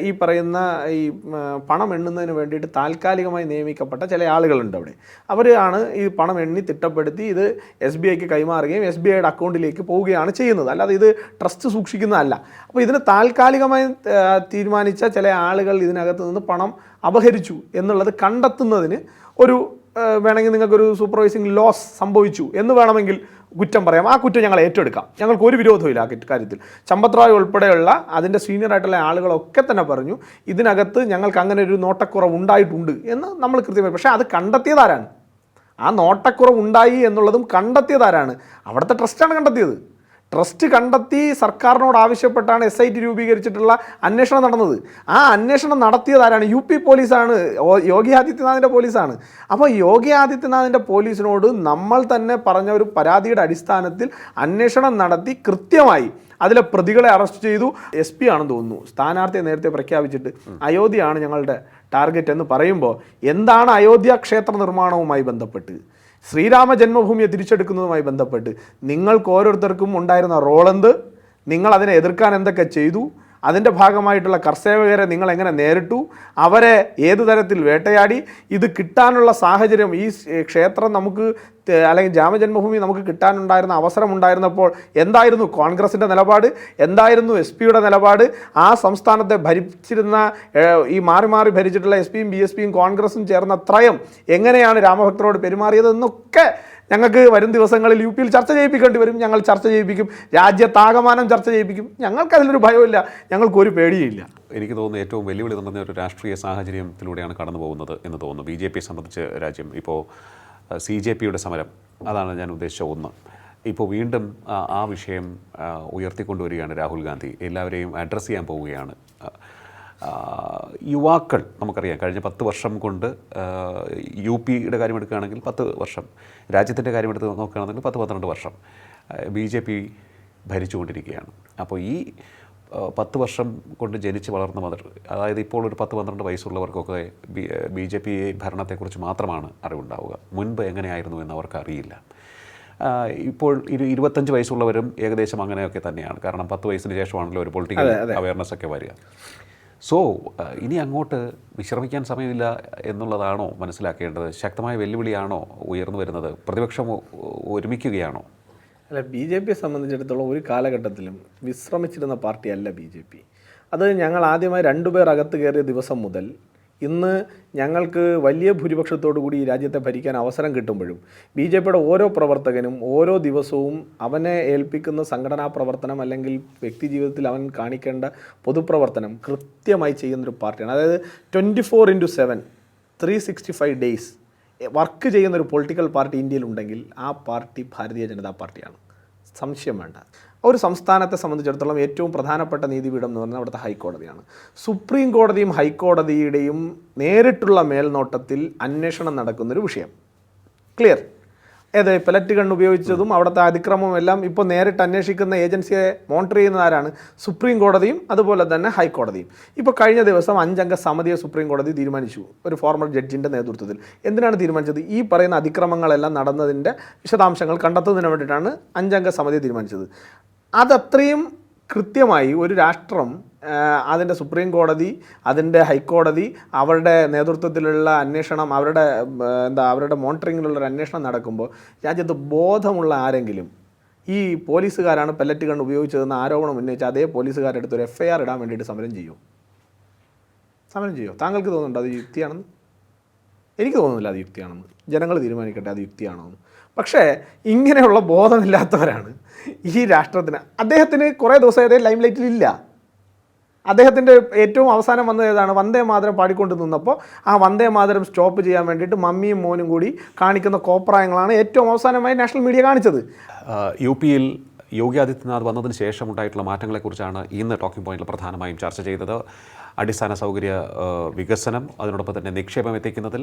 ഈ പറയുന്ന ഈ പണം എണ്ണുന്നതിന് വേണ്ടിയിട്ട് താൽക്കാലികമായി നിയമിക്കപ്പെട്ട ചില ആളുകളുണ്ട് അവിടെ. അവരാണ് ഈ പണം എണ്ണി തിട്ടപ്പെടുത്തി ഇത് SBIക്ക് കൈമാറുകയും SBIയുടെ അക്കൗണ്ടിലേക്ക് പോവുകയാണ് ചെയ്യുന്നത്. അല്ലാതെ ഇത് ട്രസ്റ്റ് സൂക്ഷിക്കുന്നതല്ല. അപ്പോൾ ഇതിന് താൽക്കാലികമായി തീരുമാനിച്ച ചില ആളുകൾ ഇതിനകത്ത് നിന്ന് പണം അപഹരിച്ചു എന്നുള്ളത് കണ്ടെത്തുന്നതിന് ഒരു വേണമെങ്കിൽ നിങ്ങൾക്കൊരു സൂപ്പർവൈസിങ് ലോസ് സംഭവിച്ചു എന്ന് വേണമെങ്കിൽ കുറ്റം പറയാം. ആ കുറ്റം ഞങ്ങൾ ഏറ്റെടുക്കാം, ഞങ്ങൾക്ക് ഒരു വിരോധമില്ല ആ കാര്യത്തിൽ. ചമ്പത് റായ് ഉൾപ്പെടെയുള്ള അതിൻ്റെ സീനിയർ ആയിട്ടുള്ള ആളുകളൊക്കെ തന്നെ പറഞ്ഞു ഇതിനകത്ത് ഞങ്ങൾക്ക് അങ്ങനെ ഒരു നോട്ടക്കുറവ് ഉണ്ടായിട്ടുണ്ട് എന്ന് നമ്മൾ കൃത്യമായി. പക്ഷേ അത് കണ്ടെത്തിയതാരാണ്? ആ നോട്ടക്കുറവ് ഉണ്ടായി എന്നുള്ളതും കണ്ടെത്തിയതാരാണ്? അവിടുത്തെ ട്രസ്റ്റാണ് കണ്ടെത്തിയത്. ട്രസ്റ്റ് കണ്ടെത്തി സർക്കാരിനോട് ആവശ്യപ്പെട്ടാണ് SIT രൂപീകരിച്ചിട്ടുള്ള അന്വേഷണം നടന്നത്. ആ അന്വേഷണം നടത്തിയതാരാണ്? UP പോലീസാണ്, യോഗി ആദിത്യനാഥിൻ്റെ പോലീസാണ്. അപ്പോൾ യോഗി ആദിത്യനാഥിൻ്റെ പോലീസിനോട് നമ്മൾ തന്നെ പറഞ്ഞ ഒരു പരാതിയുടെ അടിസ്ഥാനത്തിൽ അന്വേഷണം നടത്തി കൃത്യമായി അതിലെ പ്രതികളെ അറസ്റ്റ് ചെയ്തു. SP ആണെന്ന് തോന്നുന്നു സ്ഥാനാർത്ഥിയെ നേരത്തെ പ്രഖ്യാപിച്ചിട്ട് അയോധ്യയാണ് ഞങ്ങളുടെ ടാർഗറ്റ് എന്ന് പറയുമ്പോൾ എന്താണ് അയോധ്യ ക്ഷേത്ര നിർമ്മാണവുമായി ബന്ധപ്പെട്ട്, ശ്രീരാമ ജന്മഭൂമിയെ തിരിച്ചെടുക്കുന്നതുമായി ബന്ധപ്പെട്ട് നിങ്ങൾക്ക് ഓരോരുത്തർക്കും ഉണ്ടായിരുന്ന റോളെന്ത്, നിങ്ങൾ അതിനെ എതിർക്കാൻ എന്തൊക്കെ ചെയ്തു, അതിൻ്റെ ഭാഗമായിട്ടുള്ള കർഷകരെ നിങ്ങൾ എങ്ങനെ നേരിട്ടു, അവരെ ഏതു തരത്തിൽ വേട്ടയാടി, ഇത് കിട്ടാനുള്ള സാഹചര്യം ഈ ക്ഷേത്രം നമുക്ക് അല്ലെങ്കിൽ രാമജന്മഭൂമി നമുക്ക് കിട്ടാനുണ്ടായിരുന്ന അവസരമുണ്ടായിരുന്നപ്പോൾ എന്തായിരുന്നു കോൺഗ്രസിൻ്റെ നിലപാട്, എന്തായിരുന്നു SP-യുടെ നിലപാട്, ആ സംസ്ഥാനത്തെ ഭരിച്ചിരുന്ന ഈ മാറി മാറി ഭരിച്ചിട്ടുള്ള SP-യും BSPയും കോൺഗ്രസും ചേർന്ന ത്രയം എങ്ങനെയാണ് രാമഭക്തരോട് പെരുമാറിയതെന്നൊക്കെ ഞങ്ങൾക്ക് വരും ദിവസങ്ങളിൽ UPയിൽ ചർച്ച ചെയ്യിപ്പിക്കേണ്ടി വരും. ഞങ്ങൾ ചർച്ച ചെയ്യിപ്പിക്കും, രാജ്യത്താകമാനം ചർച്ച ചെയ്യിപ്പിക്കും. ഞങ്ങൾക്കതിലൊരു ഭയമില്ല, ഞങ്ങൾക്കൊരു പേടിയില്ല. എനിക്ക് തോന്നുന്നു ഏറ്റവും വെല്ലുവിളി നിറഞ്ഞ ഒരു രാഷ്ട്രീയ സാഹചര്യത്തിലൂടെയാണ് കടന്നു പോകുന്നത് എന്ന് തോന്നുന്നു BJPയെ സംബന്ധിച്ച് രാജ്യം. ഇപ്പോൾ CJPയുടെ സമരം അതാണ് ഞാൻ ഉദ്ദേശിച്ച ഒന്ന്. ഇപ്പോൾ വീണ്ടും ആ വിഷയം ഉയർത്തിക്കൊണ്ടുവരികയാണ് രാഹുൽ ഗാന്ധി. എല്ലാവരെയും അഡ്രസ്സ് ചെയ്യാൻ പോവുകയാണ്. യുവാക്കൾ നമുക്കറിയാം കഴിഞ്ഞ 10 വർഷം കൊണ്ട് യു പിയുടെ കാര്യമെടുക്കുകയാണെങ്കിൽ 10 വർഷം, രാജ്യത്തിൻ്റെ കാര്യമെടുത്ത് നോക്കുകയാണെങ്കിൽ 10-12 വർഷം BJP ഭരിച്ചുകൊണ്ടിരിക്കുകയാണ്. അപ്പോൾ ഈ 10 വർഷം കൊണ്ട് ജനിച്ച് വളർന്ന അതായത് ഇപ്പോൾ ഒരു 10-12 വയസ്സുള്ളവർക്കൊക്കെ BJP ഭരണത്തെക്കുറിച്ച് മാത്രമാണ് അറിവുണ്ടാവുക. മുൻപ് എങ്ങനെയായിരുന്നു എന്ന് അവർക്ക് അറിയില്ല. ഇപ്പോൾ 25 വയസ്സുള്ളവരും ഏകദേശം അങ്ങനെയൊക്കെ തന്നെയാണ്. കാരണം 10 വയസ്സിന് ശേഷമാണല്ലോ ഒരു പൊളിറ്റിക്കൽ അവയർനെസ് ഒക്കെ വരിക. സോ ഇനി അങ്ങോട്ട് വിശ്രമിക്കാൻ സമയമില്ല എന്നുള്ളതാണോ മനസ്സിലാക്കേണ്ടത്? ശക്തമായ വെല്ലുവിളിയാണോ ഉയർന്നു വരുന്നത്? പ്രതിപക്ഷം ഒരുമിക്കുകയാണോ? അല്ല, BJPയെ സംബന്ധിച്ചിടത്തോളം ഒരു കാലഘട്ടത്തിലും വിശ്രമിച്ചിരുന്ന പാർട്ടിയല്ല BJP. അത് ഞങ്ങൾ ആദ്യമായി 2 പേർ അകത്ത് കയറിയ ദിവസം മുതൽ ഇന്ന് ഞങ്ങൾക്ക് വലിയ ഭൂരിപക്ഷത്തോടു കൂടി ഈ രാജ്യത്തെ ഭരിക്കാൻ അവസരം കിട്ടുമ്പോഴും BJPയുടെ ഓരോ പ്രവർത്തകനും ഓരോ ദിവസവും അവനെ ഏൽപ്പിക്കുന്ന സംഘടനാ പ്രവർത്തനം അല്ലെങ്കിൽ വ്യക്തി ജീവിതത്തിൽ അവൻ കാണിക്കേണ്ട പൊതുപ്രവർത്തനം കൃത്യമായി ചെയ്യുന്നൊരു പാർട്ടിയാണ്. അതായത് 24/7 365 ഡേയ്സ് വർക്ക് ചെയ്യുന്നൊരു പൊളിറ്റിക്കൽ പാർട്ടി ഇന്ത്യയിലുണ്ടെങ്കിൽ ആ പാർട്ടി ഭാരതീയ ജനതാ പാർട്ടിയാണ്, സംശയം വേണ്ട. ഒരു സംസ്ഥാനത്തെ സംബന്ധിച്ചിടത്തോളം ഏറ്റവും പ്രധാനപ്പെട്ട നീതിപീഠം എന്ന് പറഞ്ഞാൽ അവിടുത്തെ ഹൈക്കോടതിയാണ്. സുപ്രീം കോടതിയും ഹൈക്കോടതിയുടെയും നേരിട്ടുള്ള മേൽനോട്ടത്തിൽ അന്വേഷണം നടക്കുന്നൊരു വിഷയം. ക്ലിയർ? ഏത് പെലറ്റ് ഗൺ ഉപയോഗിച്ചതും അവിടുത്തെ അതിക്രമവും എല്ലാം ഇപ്പോൾ നേരിട്ട് അന്വേഷിക്കുന്ന ഏജൻസിയെ മോണിറ്റർ ചെയ്യുന്നത് ആരാണ്? സുപ്രീം കോടതിയും അതുപോലെ തന്നെ ഹൈക്കോടതിയും. ഇപ്പോൾ കഴിഞ്ഞ ദിവസം 5 അംഗ സമിതിയെ സുപ്രീം കോടതി തീരുമാനിച്ചു, ഒരു ഫോർമർ ജഡ്ജിൻ്റെ നേതൃത്വത്തിൽ. എന്തിനാണ് തീരുമാനിച്ചത്? ഈ പറയുന്ന അതിക്രമങ്ങളെല്ലാം നടന്നതിൻ്റെ വിശദാംശങ്ങൾ കണ്ടെത്തുന്നതിന് വേണ്ടിയിട്ടാണ് 5 അംഗ സമിതിയെ തീരുമാനിച്ചത്. അതത്രയും കൃത്യമായി ഒരു രാഷ്ട്രം അതിൻ്റെ സുപ്രീം കോടതി, അതിൻ്റെ ഹൈക്കോടതി, അവരുടെ നേതൃത്വത്തിലുള്ള അന്വേഷണം, അവരുടെ മോണിറ്ററിങ്ങിലുള്ളൊരു അന്വേഷണം നടക്കുമ്പോൾ രാജ്യത്ത് ബോധമുള്ള ആരെങ്കിലും ഈ പോലീസുകാരാണ് പെല്ലറ്റ് ഗൺ ഉപയോഗിച്ചതെന്ന് ആരോപണം ഉന്നയിച്ച് അതേ പോലീസുകാരെടുത്ത് ഒരു FIR ഇടാൻ വേണ്ടിയിട്ട് സമരം ചെയ്യുമോ? താങ്കൾക്ക് തോന്നുന്നുണ്ടോ അത് യുക്തിയാണെന്ന്? എനിക്ക് തോന്നുന്നില്ല അത് യുക്തിയാണെന്ന്. ജനങ്ങൾ തീരുമാനിക്കട്ടെ അത് യുക്തിയാണോ എന്ന്. പക്ഷേ ഇങ്ങനെയുള്ള ബോധമില്ലാത്തവരാണ് ഈ രാഷ്ട്രത്തിന്. അദ്ദേഹത്തിന് കുറേ ദിവസം ലൈം ലൈറ്റിലില്ല. അദ്ദേഹത്തിൻ്റെ ഏറ്റവും അവസാനം വന്നത് ഏതാണ്? വന്ദേ മാതരം പാടിക്കൊണ്ട് നിന്നപ്പോൾ ആ വന്ദേ മാതരം സ്റ്റോപ്പ് ചെയ്യാൻ വേണ്ടിയിട്ട് മമ്മിയും മോനും കൂടി കാണിക്കുന്ന കോപ്രായങ്ങളാണ് ഏറ്റവും അവസാനമായി നാഷണൽ മീഡിയ കാണിച്ചത്. UP യിൽ യോഗി ആദിത്യനാഥ് വന്നതിന് ശേഷമുണ്ടായിട്ടുള്ള മാറ്റങ്ങളെക്കുറിച്ചാണ് ഇന്ന് ടോക്കിംഗ് പോയിന്റിൽ പ്രധാനമായും ചർച്ച ചെയ്തത്. അടിസ്ഥാന സൗകര്യ വികസനം, അതിനോടൊപ്പം തന്നെ നിക്ഷേപം എത്തിക്കുന്നതിൽ,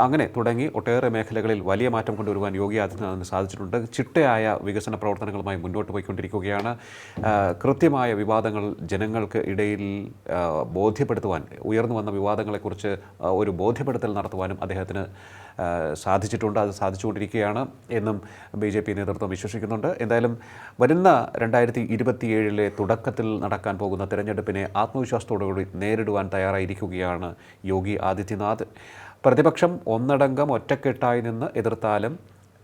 അങ്ങനെ തുടങ്ങി ഒട്ടേറെ മേഖലകളിൽ വലിയ മാറ്റം കൊണ്ടുവരുവാൻ യോഗി ആദിത്യനാഥിന് സാധിച്ചിട്ടുണ്ട്. ചിട്ടയായ വികസന പ്രവർത്തനങ്ങളുമായി മുന്നോട്ട് പോയിക്കൊണ്ടിരിക്കുകയാണ്. കൃത്യമായ വിവാദങ്ങൾ ജനങ്ങൾക്ക് ഇടയിൽ ബോധ്യപ്പെടുത്തുവാൻ, ഉയർന്നു വന്ന വിവാദങ്ങളെക്കുറിച്ച് ഒരു ബോധ്യപ്പെടുത്തൽ നടത്തുവാനും അദ്ദേഹത്തിന് സാധിച്ചിട്ടുണ്ട്. അത് സാധിച്ചുകൊണ്ടിരിക്കുകയാണ് എന്നും BJP നേതൃത്വം വിശ്വസിക്കുന്നുണ്ട്. എന്തായാലും വരുന്ന 2027 തുടക്കത്തിൽ നടക്കാൻ പോകുന്ന തിരഞ്ഞെടുപ്പിനെ ആത്മവിശ്വാസത്തോടുകൂടി നേരിടുവാൻ തയ്യാറായിരിക്കുകയാണ് യോഗി ആദിത്യനാഥ്. പ്രതിപക്ഷം ഒന്നടങ്കം ഒറ്റക്കെട്ടായി നിന്ന് എതിർത്താലും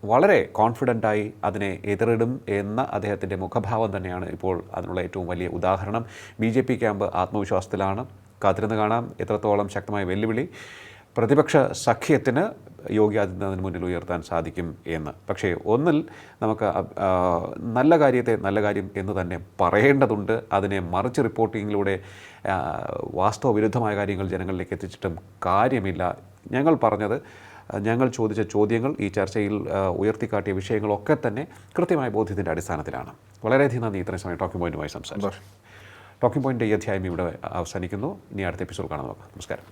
വളരെ കോൺഫിഡൻ്റായി അതിനെ എതിരിടും എന്ന അദ്ദേഹത്തിൻ്റെ മുഖഭാവം തന്നെയാണ് ഇപ്പോൾ അതിനുള്ള ഏറ്റവും വലിയ ഉദാഹരണം. BJP ക്യാമ്പ് ആത്മവിശ്വാസത്തിലാണ്. കാത്തിരുന്ന് കാണാം എത്രത്തോളം ശക്തമായ വെല്ലുവിളി പ്രതിപക്ഷ സഖ്യത്തിന് യോഗി ആദിത്യനാഥിന് മുന്നിൽ ഉയർത്താൻ സാധിക്കും എന്ന്. പക്ഷേ ഒന്നിൽ നമുക്ക് നല്ല കാര്യത്തെ നല്ല കാര്യം എന്ന് തന്നെ പറയേണ്ടതുണ്ട്. അതിനെ മറിച്ച് റിപ്പോർട്ടിങ്ങിലൂടെ വാസ്തവവിരുദ്ധമായ കാര്യങ്ങൾ ജനങ്ങളിലേക്ക് എത്തിച്ചിട്ടും കാര്യമില്ല. ഞങ്ങൾ ചോദിച്ച ചോദ്യങ്ങൾ, ഈ ചർച്ചയിൽ ഉയർത്തിക്കാട്ടിയ വിഷയങ്ങളൊക്കെ തന്നെ കൃത്യമായ ബോധ്യത്തിൻ്റെ അടിസ്ഥാനത്തിലാണ്. വളരെയധികം നന്ദി ഇത്രയും സമയം ടോക്കിംഗ് പോയിന്റുമായി സംസാരിച്ചു. ടോക്കിംഗ് പോയിൻ്റ് ഈ അധ്യായം ഇവിടെ അവസാനിക്കുന്നു. ഇനി അടുത്ത എപ്പിസോഡ് കാണാൻ നോക്കാം. നമസ്കാരം.